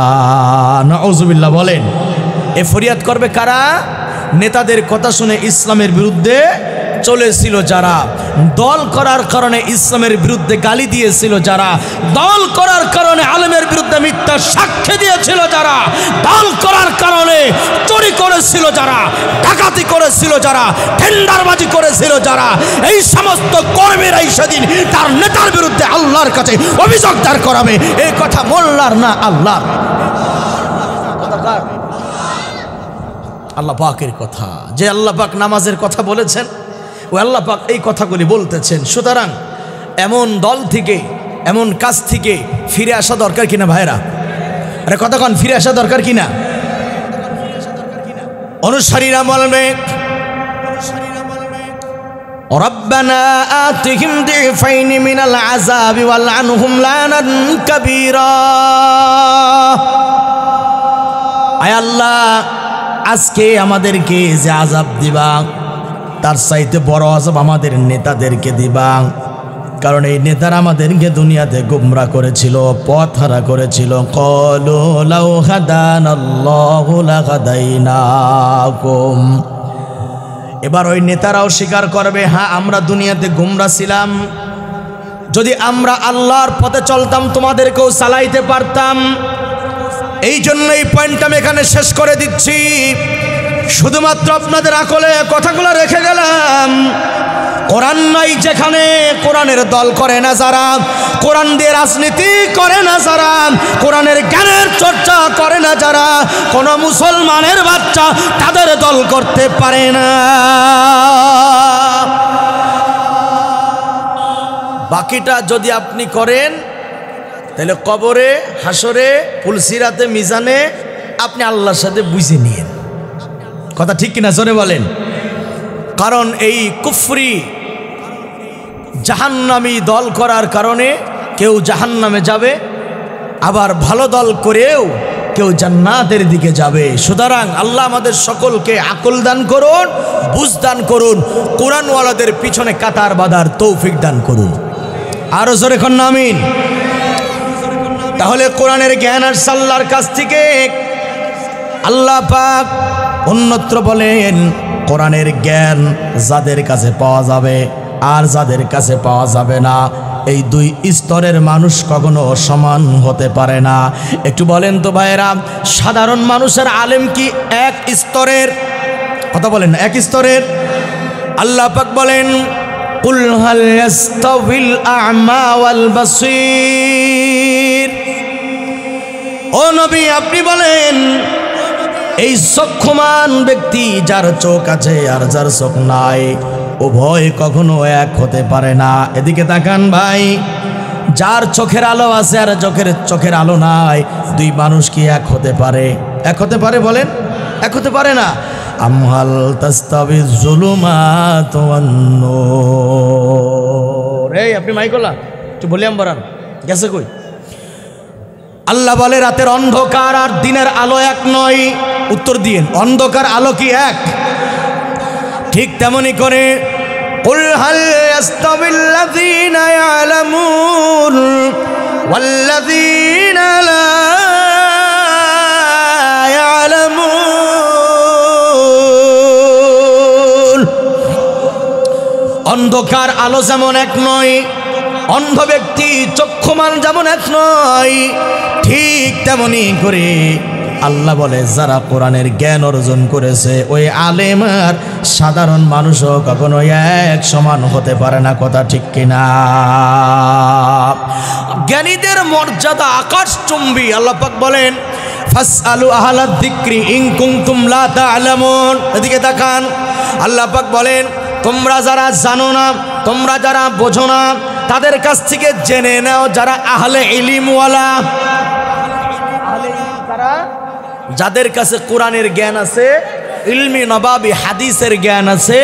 নাউযুবিল্লাহ বলেন। এ ফরিয়াদ করবে কারা? নেতাদের কথা শুনে ইসলামের বিরুদ্ধে চলেছিল যারা, দল করার কারণে ইসলামের বিরুদ্ধে গালি দিয়েছিল যারা, দল করার কারণে আলেমের বিরুদ্ধে মিথ্যা সাক্ষ্য দিয়েছিল যারা, দল করার কারণে চুরি করেছিল যারা, ডাকাতি করেছিল যারা, টেন্ডারবাজি করেছিল যারা, এই সমস্ত কর্মীরাই সেদিন তার নেতার বিরুদ্ধে আল্লাহর কাছে অভিযোগ দায়ের করাবে। এই কথা মোল্লার না, আল্লাহর। আল্লাহ পাকের কথা। যে আল্লাহ পাক নামাজের কথা বলেছেন, ও আল্লাহ পাক এই কথাগুলি বলতেছেন। সুতরাং এমন দল থেকে, এমন কাজ থেকে ফিরে আসা দরকার কিনা ভাইরা? আরে কতক্ষণ ফিরে আসা দরকার কিনা? অনুসারীরা বলবে, রব্বানা আতিহিম দিফাইনি মিনাল আযাবি ওয়ালআনহুম লানান কাবীরা। আয় আল্লাহ, আজকে আমাদেরকে যে আযাব দিবা তার চাইতে বড় আযাব আমাদের নেতাদেরকে দিবা। কারণ এই নেতারা আমাদেরকে দুনিয়াতে গোমরা করেছিল, পথহারা করেছিল। ক্বালু লাউ হাদানাল্লাহু লাহাদাইনাকুম। এবার ওই নেতারাও স্বীকার করবে, হ্যাঁ আমরা দুনিয়াতে গোমরা ছিলাম, যদি আমরা আল্লাহর পথে চলতাম তোমাদেরকেও চালাইতে পারতাম। এই জন্য এই পয়েন্ট আমি এখানে শেষ করে দিচ্ছি। শুধুমাত্র আপনাদের আকলে কথাগুলো রেখে গেলাম। কোরআন নাই যেখানে, কোরআনের দল করে না যারা, কোরআন দিয়ে রাজনীতি করে না যারা, কোরআনের জ্ঞানের চর্চা করে না যারা, কোনো মুসলমানের বাচ্চা তাদের দল করতে পারে না। বাকিটা যদি আপনি করেন তাহলে কবরে, হাসরে, ফুলসিরাতে, মিজানে আপনি আল্লাহর সাথে বুঝে নিয়েন। কথা ঠিক কিনা জোরে বলেন। কারণ এই কুফরি জাহান্নামী দল করার কারণে কেউ জাহান্নামে যাবে, আবার ভালো দল করেও কেউ জান্নাতের দিকে যাবে। সুতরাং আল্লাহ আমাদের সকলকে আকল দান করুন, বুঝ দান করুন, কোরআনওয়ালাদের পিছনে কাতার বাঁধার তৌফিক দান করুন। আরো জোরে কন্যা আমিন। তাহলে কোরআনের জ্ঞান আর আল্লাহর কাছ থেকে আল্লাহ পাক অন্যত্র বলেন, কোরআনের জ্ঞান যাদের কাছে পাওয়া যাবে আর যাদের কাছে পাওয়া যাবে না, এই দুই স্তরের মানুষ কখনো সমান হতে পারে না। একটু বলেন তো ভাইরা, সাধারণ মানুষের আলেম কি এক স্তরের? কথা বলেন না, এক স্তরের? আল্লাহ পাক বলেন, কুল হাল ইয়াস্তাউিল আ'মা ওয়াল বাসীর। ও নবী, আপনি বলেন, এই চক্ষুমান ব্যক্তি যার চোখ আছে আর যার চোখ নাই, উভয় কখনো এক হতে পারে না। এদিকে তাকান ভাই, যার চোখের আলো আছে আর চোখের আলো নাই, দুই মানুষ কি এক হতে পারে? এক হতে পারে বলেন? এক হতে পারে না। আমহাল তাস্তাবি যুলুমাত ওয়ান নূর। এই আপনি মাইকলা একটু ভলিউম বাড়ান, গেছে কই? আল্লাহ বলে রাতের অন্ধকার আর দিনের আলো এক নয়। উত্তর দিন, অন্ধকার আলো কি এক? ঠিক তেমনি করে কুল হাল ইয়াস্তাবিল্লাযীনা ইয়ালামুন ওয়াল্লাযীনা লা ইয়ালামুন। অন্ধকার আলো যেমন এক নয়, অন্ধ ব্যক্তি চক্ষুমান যেমন এক নয়, ঠিক তেমনি করে আল্লাহ বলে যারা কোরআনের জ্ঞান অর্জন করেছে ওই আলেম আর সাধারণ মানুষও কখনো এক সমান হতে পারে না। কথা ঠিক কিনা? জ্ঞানীদের মর্যাদা আকাশচুম্বী। আল্লাহ পাক বলেন ফাসআলু আহলাদ যিকরি ইন কুনতুম লা তা'লামুন। এদিকে তাকান, আল্লাহ পাক বলেন তোমরা যারা জানো না, তোমরা যারা বোঝো না, তাদের কাছ থেকে জেনে নাও যারা আহলে ইলমওয়ালা। যাদের কাছে কোরআনের জ্ঞান আছে, ইলমি নবাবি হাদিসের জ্ঞান আছে,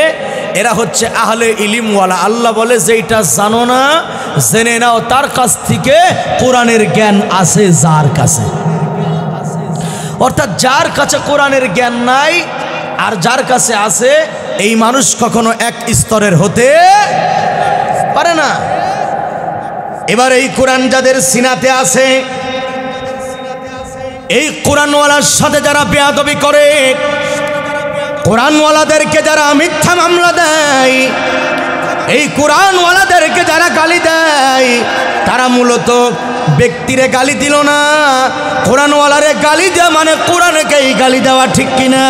এরা হচ্ছে আহলে ইলমওয়ালা। আল্লাহ বলে যেটা জানো না জেনে নাও তার কাছ থেকে কোরআনের জ্ঞান আছে যার কাছে। অর্থাৎ যার কাছে কোরআনের জ্ঞান নাই আর যার কাছে আছে, এই মানুষ কখনো এক স্তরের হতে পারে না। এবার এই কোরআন যাদের সিনাতে আছে, এই কোরআনওয়ালার সাথে যারা বেয়াদবি করে, কোরআনওয়ালাদেরকে যারা মিথ্যা মামলা দেয়, এই কোরআনওয়ালাদেরকে যারা গালি দেয়, তারা মূলত ব্যক্তিরে গালি দিল না, কোরআনওয়ালারে গালি দেওয়া মানে কোরআনকেই গালি দেওয়া। ঠিক কিনা?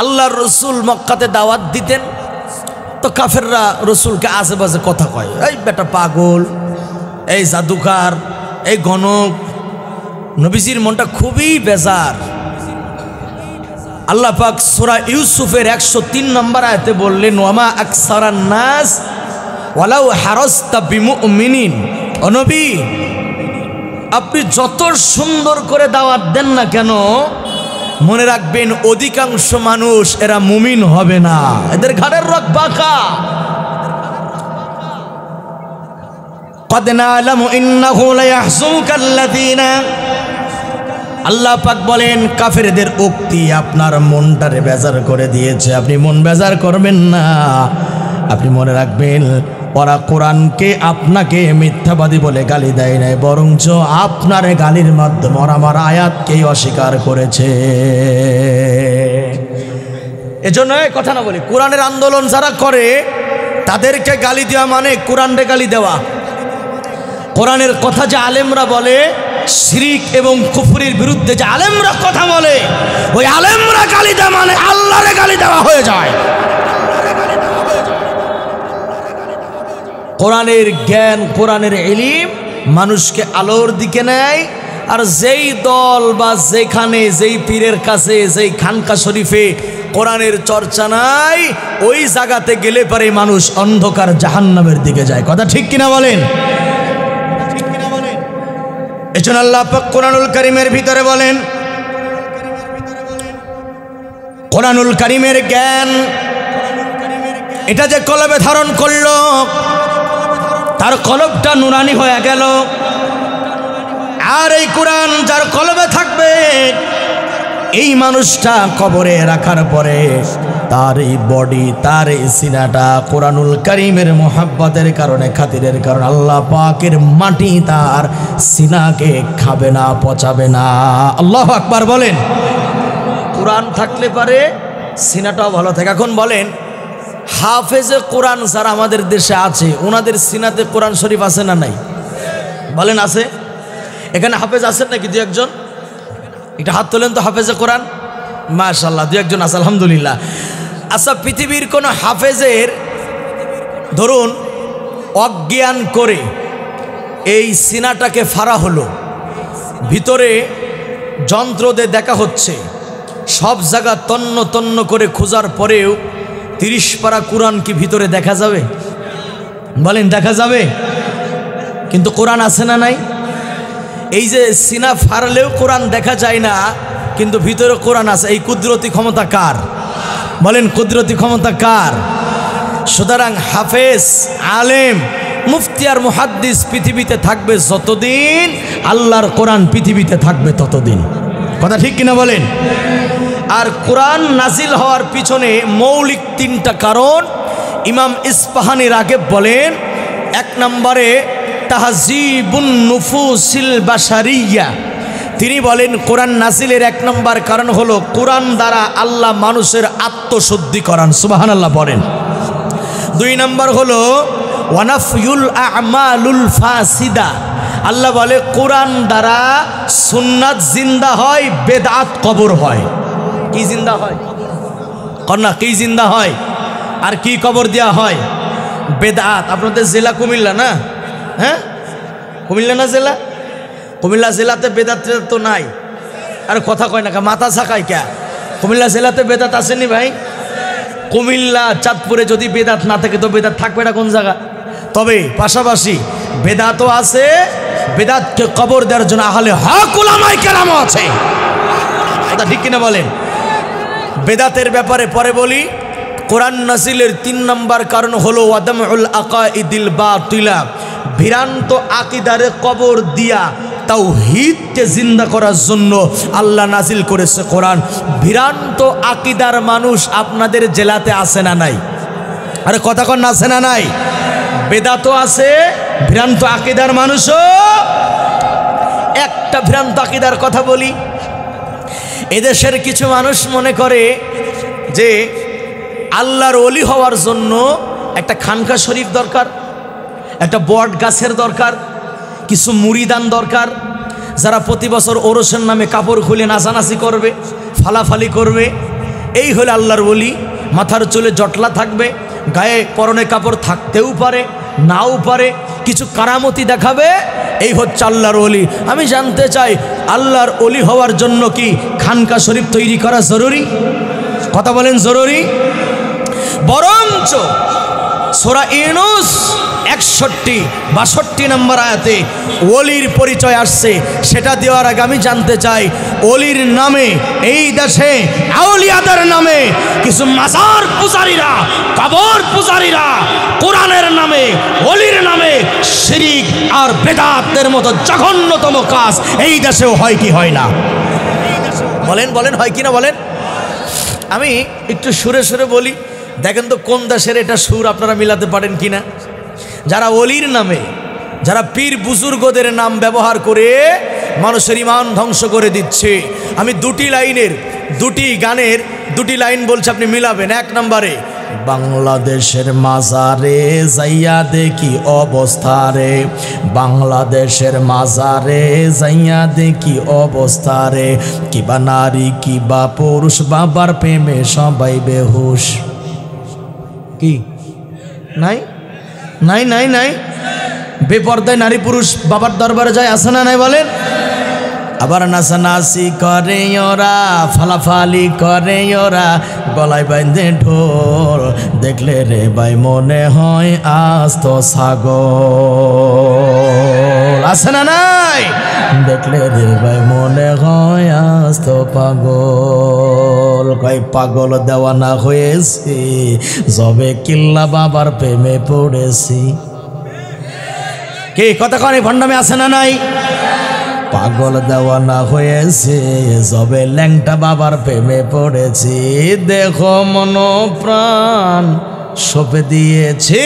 আল্লাহর রসুল মক্কাতে দাওয়াত দিতেন তো কাফেররা রসুলকে আশেপাশে কথা কয়, এই বেটা পাগল, এই জাদুকার, এই গণক। নবীজির মনটা খুবই বেজার। আল্লাহ পাক সূরা ইউসুফের 103 নম্বর আয়াতে বললেন ওয়ামা আকসারান নাস ওয়ালাউ হারাসতা বিমুমিনিন। ও নবী, আপনি যত সুন্দর করে দাওয়াত দেন না কেন, মনে রাখবেন অধিকাংশ মানুষ এরা মুমিন হবে না, এদের ঘাড়ের রগ বাঁকা। قد نعلم إنه ليحزنك الذين। আল্লাহ পাক বলেন কাফেরদের উক্তি আপনার মনটারে বেজার করে দিয়েছে, আপনি মন বেজার করবেন না। আপনি মনে রাখবেন ওরা কোরআনকে আপনাকে মিথ্যাবাদী বলে গালি দেয় নাই, বরঞ্চ আপনার গালির মাধ্যমে ওরা আমার আয়াতকেই অস্বীকার করেছে। এজন্য কথা না বলি, কোরআনের আন্দোলন যারা করে তাদেরকে গালি দেওয়া মানে কোরআনরে গালি দেওয়া। কোরআনের কথা যে আলেমরা বলে, শিরিক এবং কুফরির বিরুদ্ধে যে আলেমরা কথা বলে, ওই আলেমরা গালি দেওয়া মানে আল্লাহরে গালি দেওয়া হয়ে যায়। কোরআনের জ্ঞান, কোরআনের ইলম মানুষকে আলোর দিকে নেয়। আর যেই দল বা যেখানে যেই পীরের কাছে, যেই খানকা শরীফে কোরআনের চর্চা নাই, ওই জায়গাতে গেলে পরে মানুষ অন্ধকার জাহান্নামের দিকে যায়। কথা ঠিক কিনা বলেন? এজন্য আল্লাহ পাক কোরআনুল কারীমের ভিতরে বলেন, কোরআনুল কারীমের জ্ঞান এটা যে কলবে ধারণ করলো, তার কলবটা নুরানি হয়ে গেল। আর এই কোরআন যার কলবে থাকবে, এই মানুষটা কবরে রাখার পরে তার এই বডি, তার এই সিনাটা কোরআনুল কারীমের মোহাব্বতের কারণে, খাতিরের কারণে আল্লাহ পাকের মাটি তার সিনাকে খাবে না, পচাবে না। আল্লাহু আকবার বলেন। কোরআন থাকলে পারে সিনাটাও ভালো থাকে। এখন বলেন হাফেজে কোরআন যারা আমাদের দেশে আছে, ওনাদের সিনাতে কোরআন শরীফ আছে না নাই? বলেন আছে? এখানে হাফেজ আছেন নাকি দু একজন? একটা হাত তোলেন তো হাফেজে কোরআন। মাশাআল্লাহ, দু একজন আছে, আলহামদুলিল্লাহ। আচ্ছা, পৃথিবীর কোনো হাফেজের ধরুন অজ্ঞান করে এই সিনাটাকে ফাড়া হলো, ভিতরে যন্ত্র দিয়ে দেখা হচ্ছে, সব জায়গা তন্ন তন্ন করে খোঁজার পরেও 30 পারা কোরআন কি ভিতরে দেখা যাবে? বলেন দেখা যাবে? কিন্তু কোরআন আছে না নাই? এই যে সিনা ফাড়লেও কোরআন দেখা যায় না, কিন্তু ভিতরে কোরআন আছে। এই কুদরতি ক্ষমতা কার? বলেন কুদরতি ক্ষমতা কার? সুতরাং হাফেজ, আলেম, মুফতি আর মুহাদ্দিস পৃথিবীতে থাকবে যতদিন, আল্লাহর কোরআন পৃথিবীতে থাকবে ততদিন। কথা ঠিক কিনা বলেন? আর কোরআন নাজিল হওয়ার পিছনে মৌলিক 3টা কারণ ইমাম ইস্পাহানি রাগেব বলেন। 1 নম্বরে তাহজিবুন নুফুসিল বাশারিয়া, তিনি বলেন কোরআন নাজিলের 1 নম্বর কারণ হলো কোরআন দ্বারা আল্লাহ মানুষের আত্মশুদ্ধি করান। সুবহানাল্লাহ বলেন। 2 নম্বর হলো ওয়ানাফিউল আমালুল ফাসিদা, আল্লাহ বলে কোরআন দ্বারা সুন্নাত জিন্দা হয়, বেদাত কবর হয়। কি জিন্দা হয়? কন্যা কি জিন্দা হয়? আর কি কবর দেওয়া হয়? বেদাত। আপনাদের জেলা কুমিল্লা না? হ্যাঁ, কুমিল্লা না জেলা? কুমিল্লা জেলাতে বেদাত তো নাই। আর কথা কয় না, মাথা ছাকায় কে? কুমিল্লা জেলাতে বেদাত আসেনি ভাই? কুমিল্লা চাঁদপুরে যদি বেদাত না থাকে তো বেদাত থাকবে না কোন জায়গা? তবে পাশাপাশি বেদাতও আছে, বেদাতকে কবর দেওয়ার জন্য আহলে হক উলামায়ে কেরামও আছে। কথা ঠিক কিনা বলেন? বেদাতের ব্যাপারে পরে বলি। কোরআন নাজিলের 3 নম্বর কারণ হলো ওয়াদামউল আকাইদিল বাতিলা, ভ্রান্ত আকীদারে কবর দিয়া তাওহীদকে জিন্দা করার জন্য আল্লাহ নাজিল করেছে কোরআন। ভ্রান্ত আকীদার মানুষ আপনাদের জেলাতে আছে না নাই? আরে কথা কন না, আছে না নাই? বেদাতও আছে, ভ্রান্ত আকীদার মানুষও। একটা ভ্রান্ত আকীদার কথা বলি। এদেশের কিছু মানুষ মনে করে যে আল্লাহর ওলি হওয়ার জন্য একটা খানকা শরীফ দরকার, একটা বট গাছের দরকার, কিছু মুরিদান দরকার, যারা প্রতি বছর ওরসের নামে কাপড় খুলে নাচানাচি করবে, ফালাফালি করবে। এই হলে আল্লাহর ওলি। মাথার চুলে জটলা থাকবে, গায়ে পরনে কাপড় থাকতেও পারে, নাও পারে, কিছু কারামতি দেখাবে, এই হচ্ছে আল্লাহর ওলি। আমি জানতে চাই আল্লাহর ওলি হওয়ার জন্য কি খানকা শরীফ তৈরি করা জরুরি? কথা বলেন জরুরি? বরঞ্চ সূরা ইউনূস 61-62 নম্বর আয়াতে ওলির পরিচয় আসছে। সেটা দেওয়ার আগে আমি জানতে চাই ওলির নামে এই দেশে আউলিয়াদের নামে কিছু মাজার পূজারীরা, কবর পূজারীরা কোরআনের নামে, ওলির নামে শিরিক আর বেদাতের মতো জঘন্যতম কাজ এই দেশেও হয় কি হয় না? বলেন বলেন, হয় কি না বলেন? আমি একটু সুরে সুরে বলি, দেখেন তো কোন দেশের এটা সুর আপনারা মিলাতে পারেন কিনা। যারা ওলির নামে, যারা পীর বুজুর্গদের নাম ব্যবহার করে মানুষের ঈমান ধ্বংস করে দিচ্ছে। আমি 2টি লাইনের, 2টি গানের 2টি লাইন বলছি, আপনি মিলাবেন। 1 নম্বরে বাংলাদেশের মাজারে যাইয়া দেখি অবস্থা রে, বাংলাদেশের মাজারে যাইয়া দেখি অবস্থা রে, কিবা নারী কিবা পুরুষ বাবার প্রেমে সবাই বেহুশ। কি নাই? নাই নাই নাই, বেপর্দায় নারী পুরুষ বাবার দরবারে যায়, আসে না নাই বলেন? আবার নাচানাচি করে ওরা, ফালাফালি করে ওরা, গলায় বাইন্ধে ঢোল, দেখলে রে ভাই মনে হয় আস্ত ছাগল। আসে না নাই? দেখলে রে ভাই মনে হয় আস্ত পাগল। কয় পাগল দেওয়ানা হয়েছি যবে কিল্লা বাবার প্রেমে পড়েছি। কে কথা কনে ভণ্ডামে আসে না নাই? পাগল দেওয়ানা হয়েছে যবে ল্যাংটা বাবার প্রেমে পড়েছি, দেখো মন প্রাণ সঁপে দিয়েছি।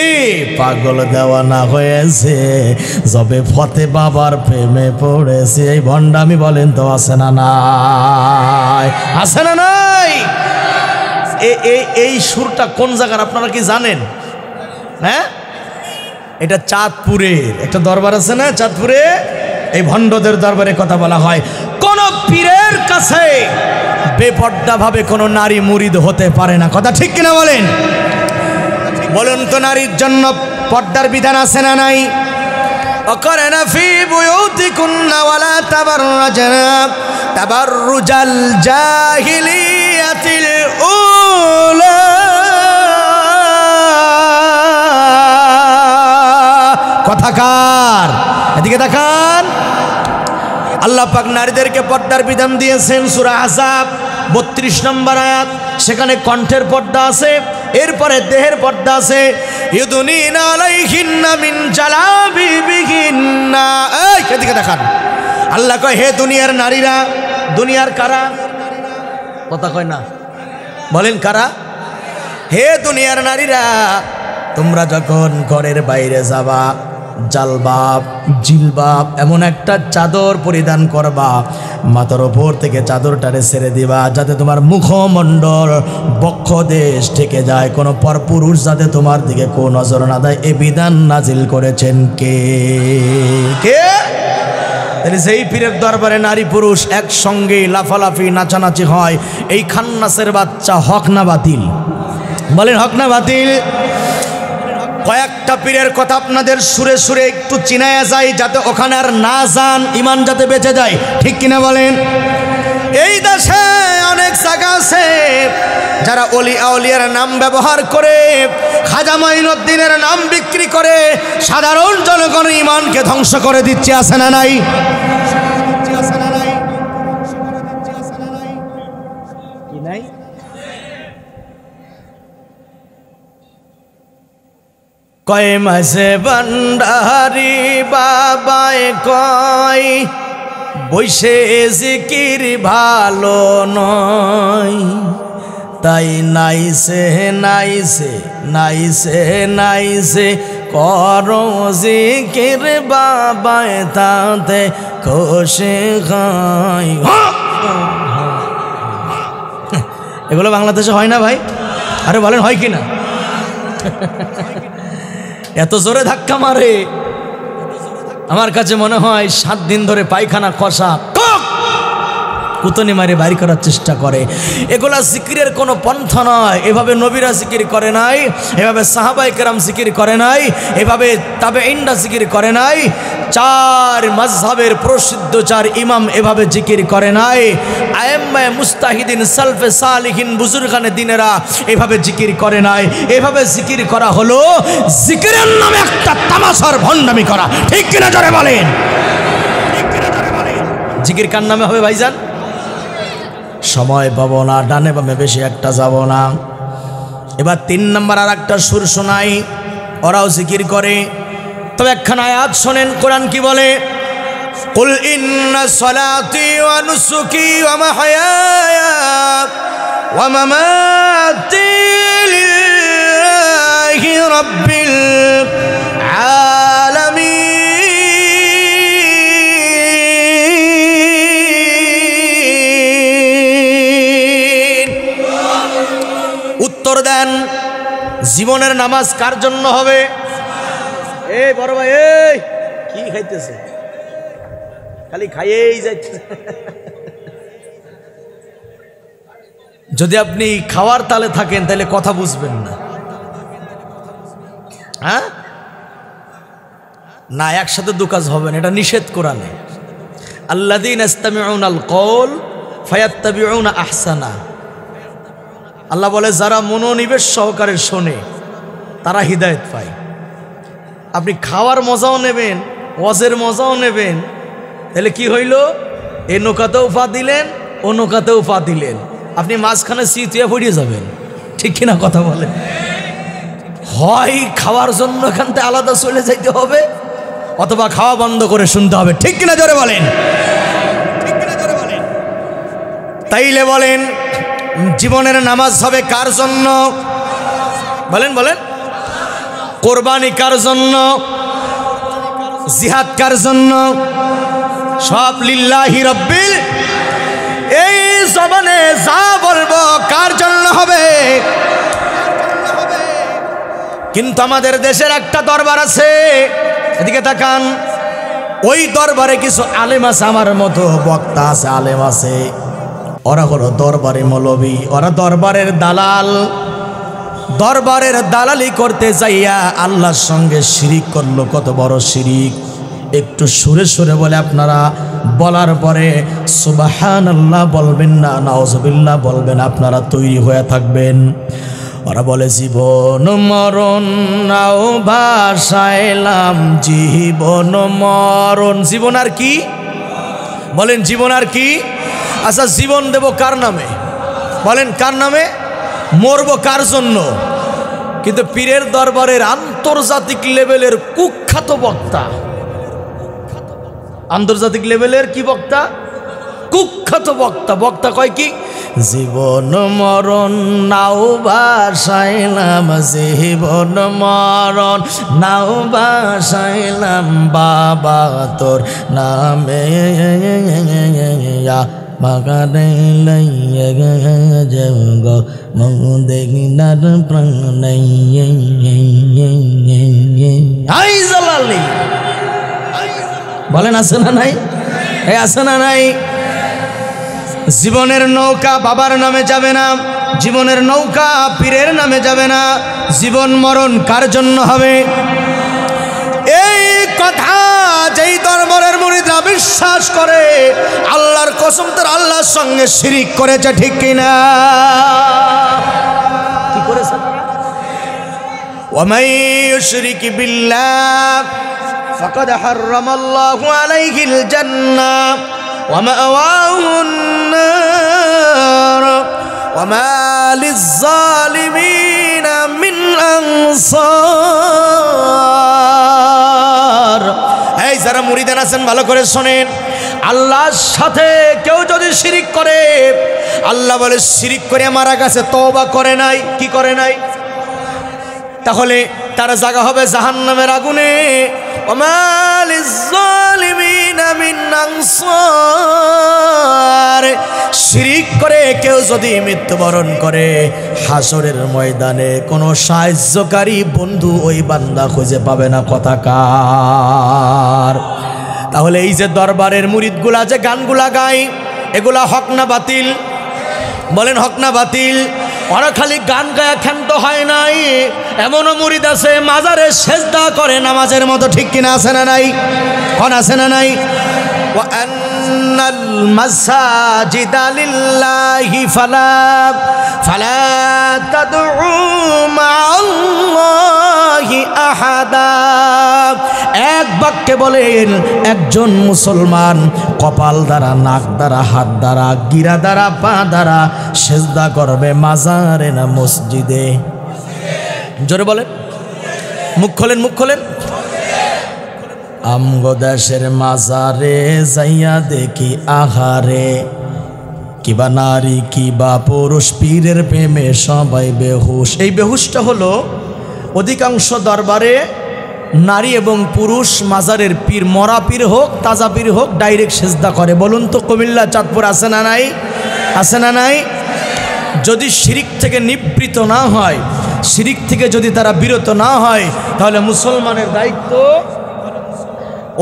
পাগল দেওয়ানা হয়েছে যবে ফতে বাবার প্রেমে পড়েছে। এই ভণ্ডামি বলেন তো আসে না নাই? আসে না নাই? এই সুরটা কোন জায়গার আপনারা কি জানেন? হ্যাঁ, এটা চাঁদপুরের একটা দরবার আছে না, চাঁদপুরে এই ভণ্ডদের দরবারে কথা বলা হয়। কোন পীরের কাছে বেপর্দা ভাবে কোন নারী মুরিদ হতে পারে না। কথা ঠিক কিনা বলেন? বলুন তো, নারীর জন্য পর্দার বিধান আছে না নাই? অকরনা ফি বুয়ুতিকুন্না ওয়ালা তাবাররাজনা তাবাররুজাল জাহিলিয়াতিল উলা। কথাকার এদিকে তাকান। আল্লাহ পাক নারীদেরকে পর্দার বিধান দিয়েছেন সূরা আহজাব 32 নম্বর আয়াত। সেখানে কণ্ঠের পর্দা আছে, এরপরে দেহের পর্দা আছে। ইউদুনিনা আলাইহিন্না মিন জালাবিবিহিন্না। এই এদিকে দেখান। আল্লাহ কয় হে দুনিয়ার নারীরা। দুনিয়ার কারা? কথা কয় না, বলেন কারা? হে দুনিয়ার নারীরা, তোমরা যখন ঘরের বাইরে যাবা জালবাব জিলবাব এমন একটা চাদর পরিধান করবা, মাথার ওপর থেকে চাদরটারে ছেড়ে দিবা যাতে তোমার মুখমণ্ডল বক্ষ দেশ ঢেকে যায়, কোনো পরপুরুষ যাতে তোমার দিকে কোন নজর না দেয়। এ বিধান নাজিল করেছেন কে? কে? তাহলে যেই পীরের দরবারে নারী পুরুষ একসঙ্গে লাফালাফি নাচানাচি হয়, এই খান্নাসের বাচ্চা হক না বাতিল? বলেন হক না বাতিল? কয়েকটা পীরের কথা আপনাদের সুরে সুরে একটু চিনায়া যায় যাতে ওখানে আর না যান, ইমান যাতে বেঁচে যায়, ঠিক কিনা বলেন? এই দেশে অনেক জায়গা আছে যারা অলি আউলিয়ার নাম ব্যবহার করে খাজা মাইনুদ্দিনের নাম বিক্রি করে সাধারণ জনগণের ইমানকে ধ্বংস করে দিচ্ছে। আছে না নাই? কি নাই? কয় মাসে ভান্ডারি বাবায় কয় বৈশে জিকির ভালো নয়, তাই নাইছে নাইছে নাইছে নাইছে করো জিকির বাবায় তাতে খুশি খাই। এগুলো বাংলাদেশে হয় না ভাই? আরে বলেন হয় কি না? এত জোরে ধাক্কা মারে, আমার কাছে মনে হয় 7 দিন ধরে পায়খানা কষা কুতনি মারে বাইর করার চেষ্টা করে। এগুলা জিকিরের কোনো পন্থা নয়। এভাবে নবীরা জিকির করে নাই, এভাবে সাহাবায়ে কেরাম জিকির করে নাই, এভাবে তাবেঈনরা জিকির করে নাই, 4 মাযহাবের প্রসিদ্ধ 4 ইমাম এভাবে জিকির করে নাই, আয়েম্মায়ে মুস্তাহিদিন সালফে সালিহিন বুজুর্গানে দিনেরা এভাবে জিকির করে নাই। এভাবে জিকির করা হলো জিকিরের নামে একটা তামাশার ভণ্ডামি করা, ঠিক কিনা জোরে বলেন? জিকির কার নামে হবে ভাইজান? সময় পাবো না, ডানে বামে বেশি একটা যাব না। এবার 3 নম্বর আর একটা সুর শোনাই, ওরাও জিকির করে। তবে একখানা আয়াত শোনেন, কোরআন কি বলে? কুল ইন্না সলাতি ওয়া নুসুকি ওয়া মাহইয়ায়া ওয়া মামাতি লিল্লাহি রাব্বিল আলামিন। উত্তর দেন, জীবনের নামাজ কার জন্য হবে? এই বড় ভাই, এই কি খাইতেছে? খালি খাইয়েই যাচ্ছে। যদি আপনি খাওয়ার তালে থাকেন তাহলে কথা বুঝবেন না। হ্যাঁ না, একসাথে দু কাজ হবে না, এটা নিষেধ কোরআনে। আল্লাযীনা ইসতামিউনাল কওল ফায়াত্তাবিউনা আহসানা। আল্লাহ বলে যারা মনোনিবেশ সহকারে শোনে তারা হিদায়েত পায়। আপনি খাওয়ার মজাও নেবেন, ওয়াজের মজাও নেবেন, তাহলে কি হইল? এ নৌকাতেও পা দিলেন, ও নৌকাতেও পা দিলেন, আপনি মাঝখানে সিটিয়ে পড়িয়ে যাবেন, ঠিক কিনা কথা বলেন? হয় খাওয়ার জন্য এখান থেকে আলাদা চলে যাইতে হবে, অথবা খাওয়া বন্ধ করে শুনতে হবে, ঠিক কিনা জোরে বলেন? তাইলে বলেন জীবনের নামাজ হবে কার জন্য? বলেন বলেন। কোরবানি কার জন্য? জিহাদ কার জন্য? সব লিল্লাহি রাব্বিল। এই জবানে যা বলবো কার জন্য হবে? কিন্তু আমাদের দেশের একটা দরবার আছে, এদিকে তাকান। ওই দরবারে কিছু আলেম আছে, আমার মতো বক্তা আছে, আলেম আছে, ওরা হলো দরবারে মৌলবী, ওরা দরবারের দালাল। দরবারের দালালি করতে যাইয়া আল্লাহর সঙ্গে শিরিক করলো। কত বড় শিরিক! একটু সুরে সুরে বলে আপনারা বলার পরে সুবহানাল্লাহ বলবেন না, নাউজুবিল্লাহ বলবেন, আপনারা তৈরি হয়ে থাকবেন। ওরা বলে জীবন মরণ নাও ভাসাইলাম, জীবন মরণ। জীবন আর কি বলেন? জীবন আর কি? আচ্ছা, জীবন দেব কার নামে বলেন? কার নামে? মরবো কার জন্য? কিন্তু পীরের দরবারের আন্তর্জাতিক লেভেলের কুখ্যাত বক্তা, আন্তর্জাতিক লেভেলের কি বক্তা? কুখ্যাত বক্তা। বক্তা কয় কি? জীবন মরণ নাও ভাসাইলাম, জীবন মরণ নাও ভাসাইলাম, বাবা তোর নামে বাগানে লইয়া যাব মদিনার প্রাণে। আই জালালি বলেন, আছে না নাই? আছে না নাই? জীবনের নৌকা বাবার নামে যাবে না, জীবনের নৌকা পীরের নামে যাবে না। জীবন মরণ কার জন্য হবে? এই কথা যেই দরবারের মুরিদরা বিশ্বাস করে, আল্লাহর কসম তার আল্লাহর সঙ্গে শিরিক করেছে, ঠিক কিনা? কি করেছে? ওয়ামাই ইউশরিক বিল্লাহ ফাকাদ হারামাল্লাহু আলাইহিল জান্নাহ ওয়া মাওয়াহুন নার ওয়া মা লিয-যালিমিনা মিন আনসার। এই যারা মুরিদান আছেন ভালো করে শোনেন, আল্লাহর সাথে কেউ যদি শিরিক করে, আল্লাহ বলে শিরিক করে মারা গেছে, তওবা করে নাই, কি করে নাই, তাহলে তার জায়গা হবে জাহান্নামের আগুনে। ওয়া মা লিয-যালিমিনা মিন আনসার। শিরিক করে কেউ যদি মৃত্যুবরণ করে, হাসরের ময়দানে কোনো সাহায্যকারী বন্ধু ওই বান্দা খুঁজে পাবে না। কথাকার। তাহলে এই যে দরবারের মুরিদগুলা যে গানগুলা গায়, এগুলা হক না বাতিল? বলেন হক না বাতিল? ওরা খালি গান গায়া ক্ষান্ত হয় নাই, এমনও মুরিদ আছে মাজারে সেজদা করে নামাজের মতো, ঠিক কিনা? আছে না নাই? কোন আছে না নাই? ওয়া আন্নাল মাসাজিদা লিল্লাহি ফালা তাদউ মাআল্লাহি আহাদা। এক বাক্যে বলেন, একজন মুসলমান কপাল দ্বারা, নাক দ্বারা, হাত দ্বারা, গিরা দ্বারা, পা দ্বারা সেজদা করবে মাজারে না মসজিদে? জোরে বলেন, মুখ খোলেন, মুখ খোলেন। আমগো দেশের মাজারে যাইয়া দেখি আহারে, কিবা নারী কিবা পুরুষ পীরের প্রেমে সবাই বেহুশ। এই বেহুশটা হলো অধিকাংশ দরবারে নারী এবং পুরুষ মাজারের পীর, মরা পীর হোক তাজা পীর হোক, ডাইরেক্ট সেজদা করে। বলুন তো কুমিল্লা, চাঁদপুর আছে না নাই? আছে না নাই? যদি শিরিক থেকে নিবৃত না হয়, শিরিক থেকে যদি তারা বিরত না হয়, তাহলে মুসলমানের দায়িত্ব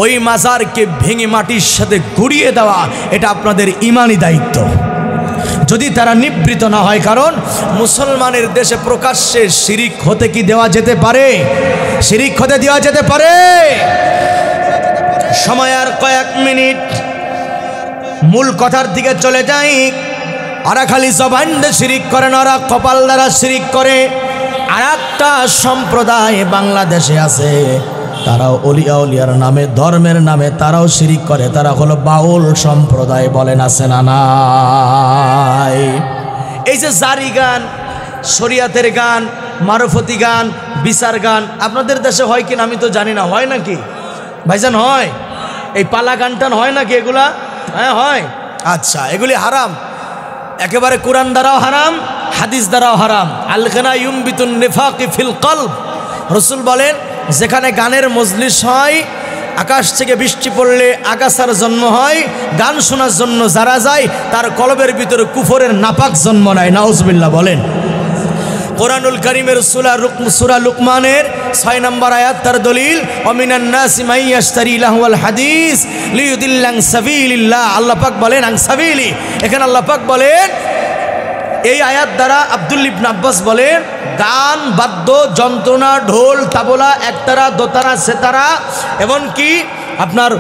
ওই মাজারকে ভেঙে মাটির সাথে গুড়িয়ে দেওয়া, এটা আপনাদের ইমানি দায়িত্ব। যদি তারা নিবৃত না হয়, কারণ মুসলমানের দেশে প্রকাশ্যে শিরিক হতে কি দেওয়া যেতে পারে? শিরিক হতে দেওয়া যেতে পারে? সময় আর কয়েক মিনিট, মূল কথার দিকে চলে যাই। ওরা খালি জবান দিয়ে শিরিক করে না, ওরা কপাল দ্বারা শিরিক করে। আর একটা সম্প্রদায় বাংলাদেশে আছে, তারাও অলিয়া উলিয়ার নামে, ধর্মের নামে তারাও শিরিক করে। তারা হলো বাউল সম্প্রদায়। বলেন আছে না নাই? এই যে জারি গান, শরিয়াতের গান, মারফতি গান, বিচার গান আপনাদের দেশে হয় কিনা আমি তো জানি না, হয় নাকি ভাইজান? হয়। এই পালা গান টান হয় নাকি এগুলা? হ্যাঁ হয়। আচ্ছা, এগুলি হারাম, একেবারে কোরআন দ্বারাও হারাম, হাদিস দ্বারাও হারাম। আল গানা ইউমবিতুন নিফাকি ফিল কলব। রাসূল বলেন, যেখানে গানের মজলিস হয়, আকাশ থেকে বৃষ্টি পড়লে আগাছার জন্ম হয়, গান শোনার জন্য যারা যায় তার কলবের ভিতরে কুফরের নাপাক জন্ম নেয়। নাউজুবিল্লাহ বলেন। কোরআনুল কারীমের সূরা লুকমানের 6 নম্বর আয়াত তার দলিল, ওয়ামিনান নাসি মান ইয়াশতারি লাহওয়াল হাদিস লিয়ুদিল্লা আন সাবিলিল্লাহ। আল্লাহ পাক বলেন আন সাবিলি, এখানে আল্লাহ পাক বলেন, এই আয়াত দ্বারা আব্দুল্লাহ ইবনে আব্বাস বলেন, গান, বাদ্য যন্ত্রণা, ঢোল, তাবলা, একতারা, দোতারা, সেতারা, এমনকি আপনার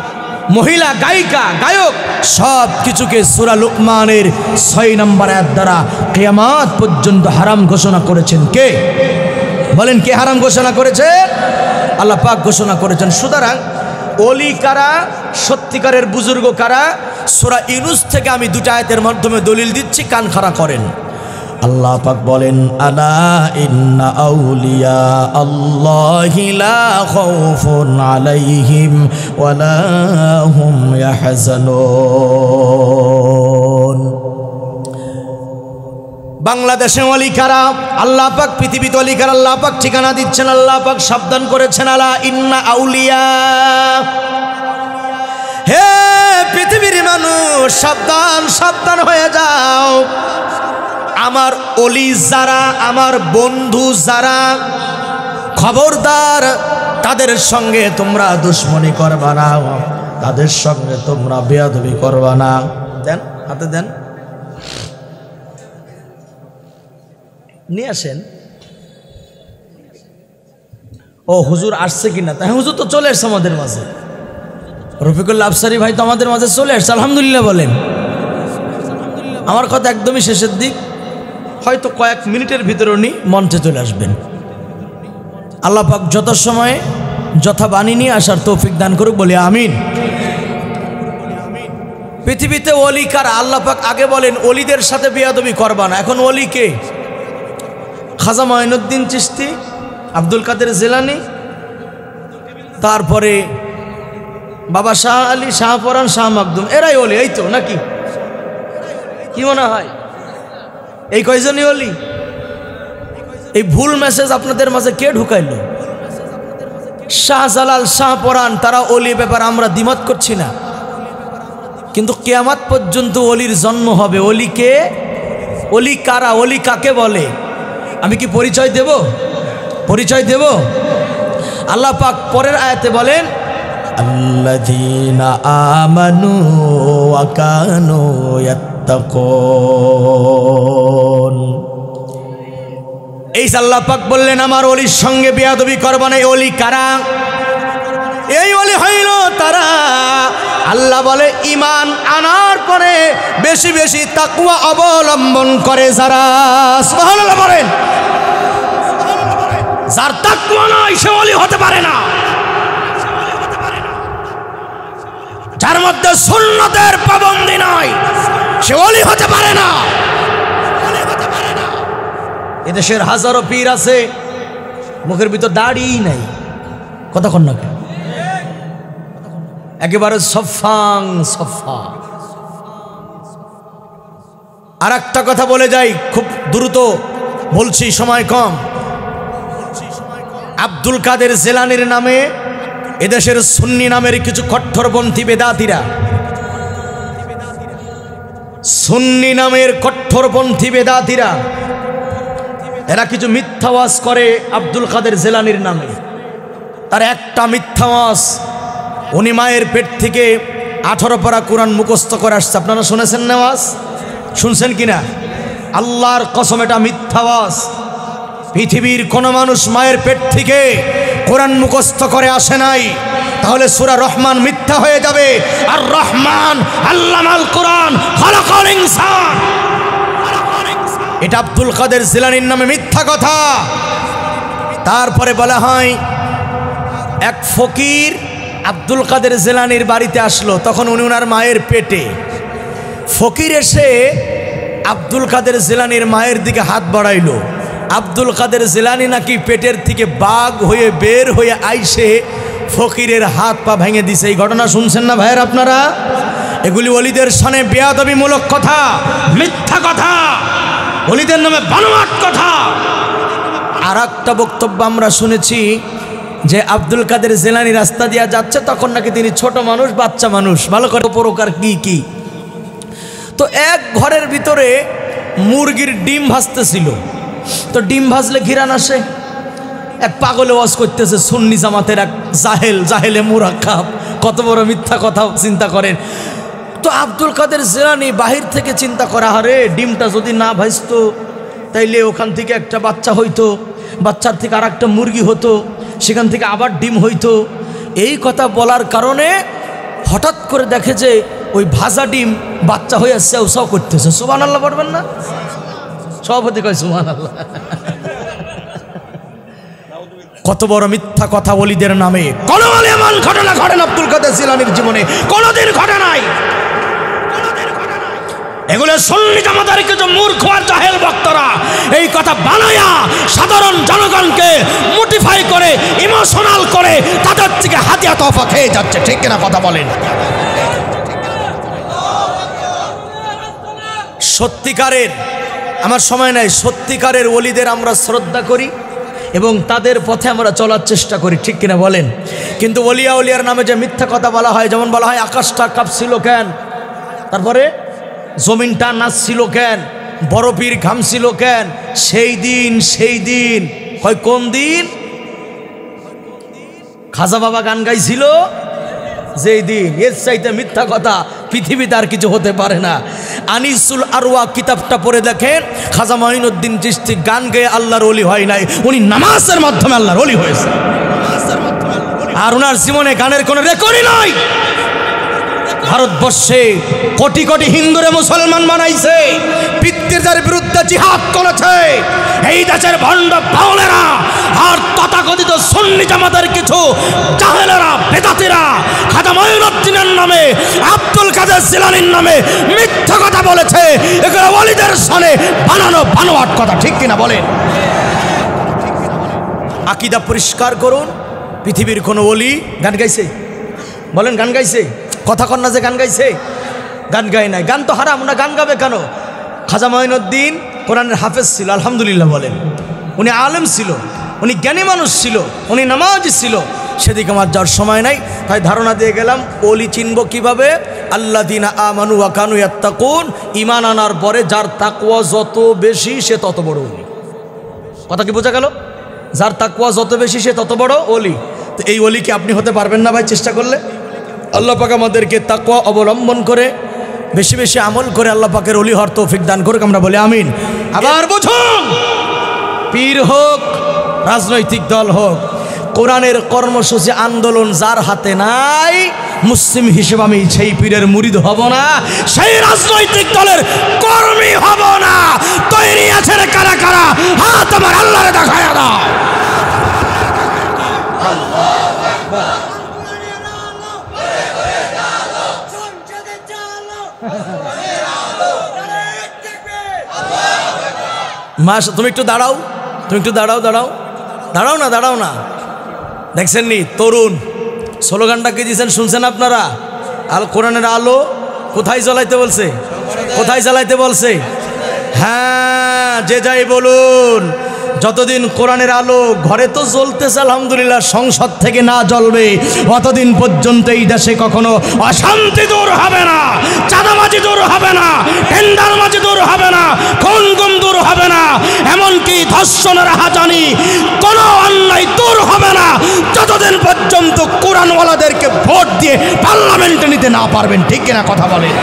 মহিলা গায়িকা গায়ক সব কিছুকে সূরা লুকমানের 6 নম্বর আয়াত দ্বারা কিয়ামত পর্যন্ত হারাম ঘোষণা করেছেন কে? বলেন কে হারাম ঘোষণা করেছে? আল্লাহ পাক ঘোষণা করেছেন। সুতরাং ওলি কারা, সত্যিকারের বুজুর্গ কারা, সূরা ইউনূস থেকে আমি দুটো আয়াতের মাধ্যমে দলিল দিচ্ছি, কান খাড়া করেন। আল্লাহ পাক বলেন আলা ইন্না আউলিয়া আল্লাহি লা খাউফুন আলাইহিম ওয়ালা হুম ইয়াহজানুন। বাংলাদেশে ওলি কারা, আল্লাহ পাক পৃথিবীতে ওলি কারা আল্লাহ পাক ঠিকানা দিচ্ছেন। আল্লাহ পাক সাবধান করেছেন আলা ইন্না আউলিয়া, হে পৃথিবীর মানুষ সাবধান সাবধান হয়ে যাও। আমার ওলি যারা, আমার বন্ধু যারা, খবরদার তাদের সঙ্গে তোমরা দুশ্মনী করবা না, তাদের সঙ্গে তোমরা বেয়াদবি করবা না। দেন হাতে দেন, নিয়ে আসেন। ও হুজুর আসছে কিনা? তাই হুজুর তো চলে এসছে আমাদের মাঝে। রফিকুল্লাহ আফসারি ভাই তো আমাদের মাঝে চলে এসছে, আলহামদুলিল্লাহ বলেন। আমার কথা একদমই শেষের দিক, হয়তো কয়েক মিনিটের ভিতরে উনি মঞ্চে চলে আসবেন। আল্লাহ পাক যত সময়ে যথা বাণী নিয়ে আসার তৌফিক দান করুক, বলি আমিন। পৃথিবীতে ওলি কারা? আল্লাহ পাক আগে বলেন ওলিদের সাথে বেয়াদবি করবা না। এখন ওলি কে? খাজা মঈনুদ্দিন চিশতি, আব্দুল কাদের জিলানী, তারপরে বাবা শাহ আলী, শাহ পরান, শাহ মাকদুম, এরাই ওলি। এই তো নাকি? কি মনে হয় এই কয়জনই ওলি? এই ভুল মেসেজ আপনাদের মাঝে কে ঢুকাইল? শাহজালাল, শাহ পরান তারা ওলি, ব্যাপার আমরা দ্বিমত করছি না, কিন্তু কিয়ামত পর্যন্ত ওলির জন্ম হবে। ওলি কে? ওলি কারা? ওলি কাকে বলে? আমি কি পরিচয় দেব? পরিচয় দেব? আল্লাহ পাক পরের আয়াতে বলেন আল্লাযীনা আমানু ওয়া কানু ইয়াত্তাকুন। এই আল্লাহ পাক বললেন আমার ওলির সঙ্গে বেয়াদবি করবা না। এই ওলি কারা? এই ওলি হইল তারা, আল্লাহ বলে ঈমান আনার পরে বেশি বেশি তাকওয়া অবলম্বন করে যারা। সুবহানাল্লাহ বলেন। যার তাকওয়া নাই সে ওলি হতে পারে না। যার মধ্যে সুন্নতের পাবন্দি নাই সে ওলি হতে পারে না। এদেশের হাজারো পীর আছে, মুখের ভিতর দাড়ি নাই, কতক্ষণ না একেবারে সফাং সফা। আর একটা কথা বলে যাই, খুব দ্রুত বলছি, সময় কম। আব্দুল কাদের জিলানীর নামে এদেশের সুন্নি নামের কিছু কট্টরপন্থী বেদাতীরা, সুন্নি নামের কট্টরপন্থী বেদাতীরা, এরা কিছু মিথ্যা ওয়াজ করে আব্দুল কাদের জিলানীর নামে। তার একটা মিথ্যা ওয়াজ, উনি মায়ের পেট থেকে 18 পারা কোরআন মুখস্থ করে আসছে। আপনারা শুনেছেন না ওয়াজ? শুনছেন কিনা? আল্লাহর কসম এটা মিথ্যা ওয়াজ। পৃথিবীর কোনো মানুষ মায়ের পেট থেকে কোরআন মুখস্থ করে আসে নাই, তাহলে সূরা রহমান মিথ্যা হয়ে যাবে। আর রহমান আল্লামাল কোরআন খালাকাল ইনসান, এটা আব্দুল কাদের জিলানীর নামে মিথ্যা কথা। তারপরে বলা হয় এক ফকির আব্দুল কাদের জিলানীর বাড়িতে আসলো, তখন উনি ওনার মায়ের পেটে। ফকির এসে আব্দুল কাদের জিলানীর মায়ের দিকে হাত বাড়াইলো। আব্দুল কাদের জিলানী নাকি পেটের থেকে বাঘ হয়ে বের হয়ে আইসে ফকিরের হাত পা ভেঙে দিছে। এই ঘটনা শুনছেন না ভাইয়ের আপনারা? এগুলি ওলিদের শানে বেয়াদবিমূলক কথা, মিথ্যা কথা, ওলিদের নামে বানোয়াট কথা। আর একটা বক্তব্য আমরা শুনেছি যে আব্দুল কাদের জিলানী রাস্তা দিয়ে যাচ্ছে, তখন নাকি তিনি ছোট মানুষ, বাচ্চা মানুষ, ভালো করে প্রকার কি কি। তো এক ঘরের ভিতরে মুরগির ডিম ভাজতেছিল, তো ডিম ভাজলে ঘিরান আসে। এক পাগলে ওয়াজ করতেছে, সুন্নি জামাতের এক জাহেল, জাহেলে মুরাক্কাব, কত বড় মিথ্যা কথা চিন্তা করেন। তো আব্দুল কাদের জিলানী বাহির থেকে চিন্তা করা, আরে ডিমটা যদি না ভাজতো তাইলে ওখান থেকে একটা বাচ্চা হইতো, বাচ্চার থেকে আর একটা মুরগি হতো, সেখান থেকে আবার ডিম হইতো। এই কথা বলার কারণে হঠাৎ করে দেখে যে ওই ভাজা ডিম বাচ্চা হয়ে আসছে, উৎসাহ করতেছে। সুবহানাল্লাহ পড়বেন না? সভাপতি কয় সুবহানাল্লাহ। কত বড় মিথ্যা কথা ওলিদের নামে। কোন এমন ঘটনা ঘটেন আব্দুল কাদের জিলানীর জীবনে? কোনদিন ঘটে নাই। এগুলো সুন্নি জামাতের কিছু মূর্খ আর জাহেল বক্তারা এই কথা বানায়া সাধারণ জনগণকে মোটিফাই করে, ইমোশনাল করে তাদের থেকে হাতিয়া তোফা খেয়ে যাচ্ছে। ঠিক কিনা কথা বলেন? সত্যিকারের, আমার সময় নাই, সত্যিকারের ওলিদের আমরা শ্রদ্ধা করি এবং তাদের পথে আমরা চলার চেষ্টা করি। ঠিক কিনা বলেন? কিন্তু ওলিয়া ওলিয়ার নামে যে মিথ্যা কথা বলা হয়, যেমন বলা হয় আকাশটা কাঁপছিল কেন, তারপরে জমিনটা নাচছিল কেন, বরফির ঘামছিল কেন, সেই দিন হয় কোন দিন? খাজা বাবা গান গাইছিল যেই দিন। এর চাইতে মিথ্যা কথা পৃথিবীতে আর কিছু হতে পারে না। আনিসুল আরওয়া কিতাবটা পড়ে দেখেন, খাজা মঈনুদ্দিন চিশতি গান গেয়ে আল্লাহর ওলি হয় নাই, উনি নামাজের মাধ্যমে আল্লাহর ওলি হয়েছে। আর ওনার জীবনে গানের কোনো রেকর্ডই নাই। ভারতবর্ষে কোটি কোটি হিন্দুরে মুসলমান বানাইছে, পিতৃদের বিরুদ্ধে জিহাদ করেছে এই দেশের ভণ্ড বাউলেরা আর তথাকথিত সুন্নি জামাতের কিছু জাহেলেরা, বেদাতিরা খাজা মঈনুদ্দিনের নামে, আব্দুল কাদের জিলানীর নামে মিথ্যা কথা বলেছে। এগুলো ওলিদের শানে বানানো বানোয়াট কথা। ঠিক কিনা বলেন? আকীদা পরিষ্কার করুন। পৃথিবীর কোনো ওলি গান গাইছে? বলেন গান গাইছে? কথা কন না যে গান গাইছে? গান গায় নাই। গান তো হারাম, না গান গাবে কেন? খাজা মঈনুদ্দিন কোরআনের হাফেজ ছিল, আলহামদুলিল্লাহ বলেন। উনি আলেম ছিল, উনি জ্ঞানী মানুষ ছিল, উনি নামাজি ছিল। সেদিকে আমার যাওয়ার সময় নাই, তাই ধারণা দিয়ে গেলাম ওলি চিনব কিভাবে? আল্লাযীনা আমানু ওয়া কানু ইয়াত্তাকুন, ঈমান আনার পরে যার তাকওয়া যত বেশি সে তত বড় ওলি। কথা কি বোঝা গেল? যার তাকওয়া যত বেশি সে তত বড় ওলি। তো এই ওলিকে আপনি হতে পারবেন না ভাই চেষ্টা করলে? আল্লাহ পাক আমাদেরকে তাকওয়া অবলম্বন করে বেশি বেশি আমল করে আল্লাহ পাকের ওলি হওয়ার তৌফিক দান করুক, আমরা বলি আমিন। আবার বুঝুন, পীর হোক, রাজনৈতিক দল হোক, কোরআনের কর্মসূচি আন্দোলন যার হাতে নাই, মুসলিম হিসেবে আমি সেই পীরের মুরিদ হব না, সেই রাজনৈতিক দলের কর্মী হব না। তৈরি আছেন কারা কারা? হাত আমার আল্লাহরে দেখায়া দাও। মাশা, তুমি একটু দাঁড়াও, তুমি একটু দাঁড়াও, দাঁড়াও দাঁড়াও না, দাঁড়াও না। দেখছেন নি তরুণ স্লোগানটা কি দিয়েছেন শুনছেন আপনারা? আল কোরআনের আলো কোথায় জ্বালাইতে বলছে? কোথায় জ্বালাইতে বলছে? হ্যাঁ, যে যাই বলুন, যতদিন কোরআনের আলো ঘরে তো জ্বলতেছে আলহামদুলিল্লাহ, সংসদ থেকে না জ্বলবে অতদিন পর্যন্ত এই দেশে কখনো অশান্তি দূর হবে না, চাঁদাবাজি দূর হবে না, টেন্ডারবাজি দূর হবে না, খুন গুম দূর হবে না, এমনকি ধর্ষণের হাজানি কোনো অন্যায় দূর হবে না যতদিন পর্যন্ত কোরআনওয়ালাদেরকে ভোট দিয়ে পার্লামেন্টে নিতে না পারবেন। ঠিক কিনা কথা বলেন?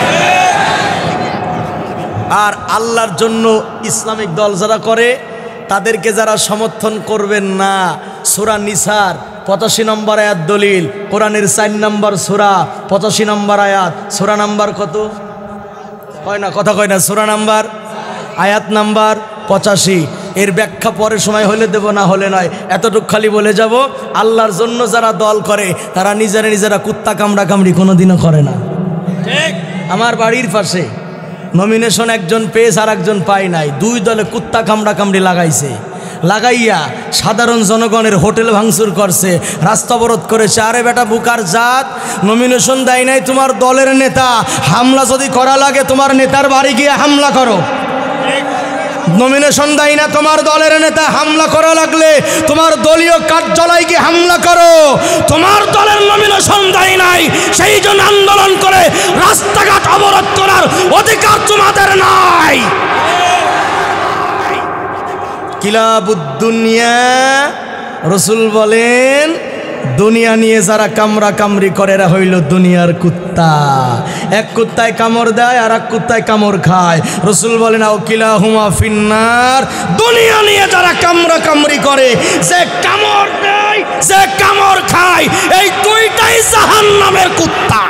আর আল্লাহর জন্য ইসলামিক দল যারা করে তাদেরকে যারা সমর্থন করবেন না, সূরা নিসার 85 নম্বর আয়াত দলিল, কোরআনের 4 নম্বর সূরা 85 নম্বর আয়াত, সূরা নাম্বার কত কয় না, কথা কয় না, সূরা নাম্বার আয়াত নাম্বার 85। এর ব্যাখ্যা পরে সময় হলে দেব, না হলে নয়। এতটুকু খালি বলে যাব, আল্লাহর জন্য যারা দল করে তারা নিজেরা কুত্তা কামড়া কামড়ি কোনোদিনও করে না। ঠিক, আমার বাড়ির পাশে নমিনেশন একজন পেয়েছে আর একজন পায় নাই, দুই দলে কুত্তা কামড়া কামড়ি লাগাইছে, লাগাইয়া সাধারণ জনগণের হোটেল ভাঙচুর করছে, রাস্তা অবরোধ করেছে। আরে বেটা বুকার জাত, নমিনেশন দেয় নাই তোমার দলের নেতা, হামলা যদি করা লাগে তোমার নেতার বাড়ি গিয়ে হামলা করো। নমিনেশন দেয় না তোমার দলের নেতা, হামলা করা লাগলে তোমার দলীয় কার্যালয়ে গিয়ে হামলা করো। তোমার দলের নমিনেশন দেয় নাই, সেই জন্য আন্দোলন করে রাস্তাঘাট অবরোধ করার অধিকার তোমাদের নাই। কিলাবুদ্দুনিয়া, রসুল বলেন দুনিয়া নিয়ে যারা কামড়া কামড়ি করে এরা হইল দুনিয়ার কুত্তা। এক কুত্তায় কামড় দেয় আর এক কুত্তায় কামড় খায়। রসুল বলেন আও কিলাহুমা ফিন্নার, দুনিয়া নিয়ে যারা কামড়া কামড়ি করে, যে কামড় দেয়, যে কামড় খায়, এই দুইটাই জাহান্নামের কুত্তা।